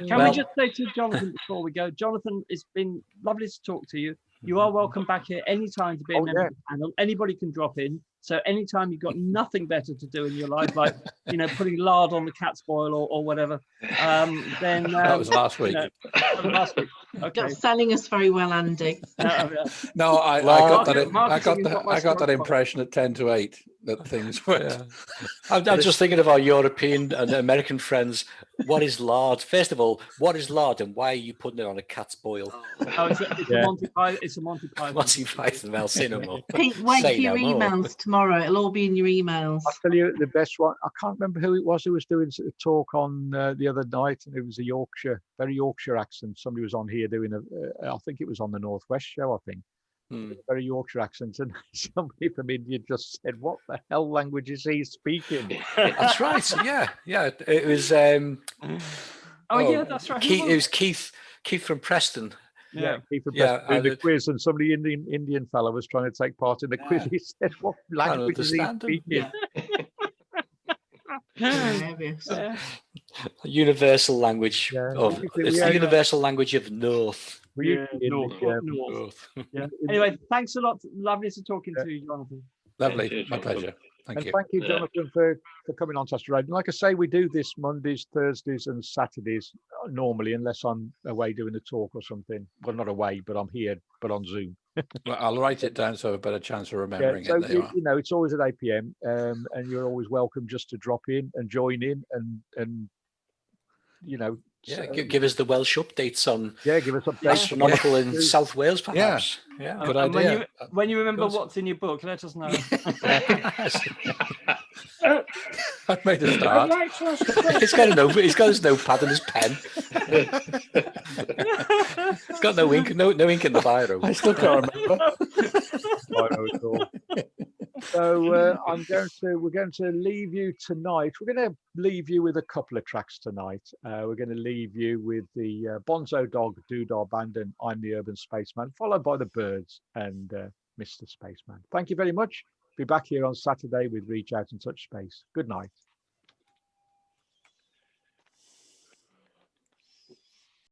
Can we just say to Jonathan before we go, Jonathan, it's been lovely to talk to you. You are welcome back here anytime to be a member of the panel. Anybody can drop in. So anytime you've got nothing better to do in your life, like putting lard on the cat's boil or whatever, then that was last week. Okay. You're selling us very well, Andy. No, I got that impression at 10 to 8 that things went. Yeah. I'm just thinking of our European and American friends. What is lard? First of all, what is lard, and why are you putting it on a cat's boil? It's a Monty Python. Monty Python. I'll say no more. Pete, wait for your emails tomorrow. It'll all be in your emails. I'll tell you the best one. I can't remember who it was who was doing a talk on the other night, and it was a very Yorkshire accent. Somebody was on here doing I think it was on the Northwest show, I think. Very Yorkshire accent, and somebody from India just said, "What the hell language is he speaking?" That's right. Yeah. It was. That's right. It was Keith from Preston. Yeah, Keith from Preston doing the quiz, and somebody Indian fellow was trying to take part in the quiz. He said, "What language is he speaking?" Universal language it's the universal language of North. North. Anyway, thanks a lot. Lovely to talking to you, Jonathan. Lovely, my pleasure. Thank you. Thank you, Jonathan, for coming on to Astro Radio. Like I say, we do this Mondays, Thursdays, and Saturdays normally, unless I'm away doing a talk or something. Well, not away, but I'm here, but on Zoom. Well, I'll write it down so I have a better chance of remembering it. So it's always at 8 p.m. And you're always welcome just to drop in and join in and give us the Welsh updates on give us updates. Astronomical in South Wales, perhaps. Yeah. Good idea. When you remember what's in your book, let us know. I've made a start. He's got his notepad and his pen. He's got no ink in the biro. I still can't remember. So we're going to leave you tonight. We're going to leave you with a couple of tracks tonight. We're going to leave you with the Bonzo Dog Doodah Band and I'm the Urban Spaceman, followed by the Birds and Mr. Spaceman. Thank you very much. Be back here on Saturday with Reach Out and Touch Space. Good night.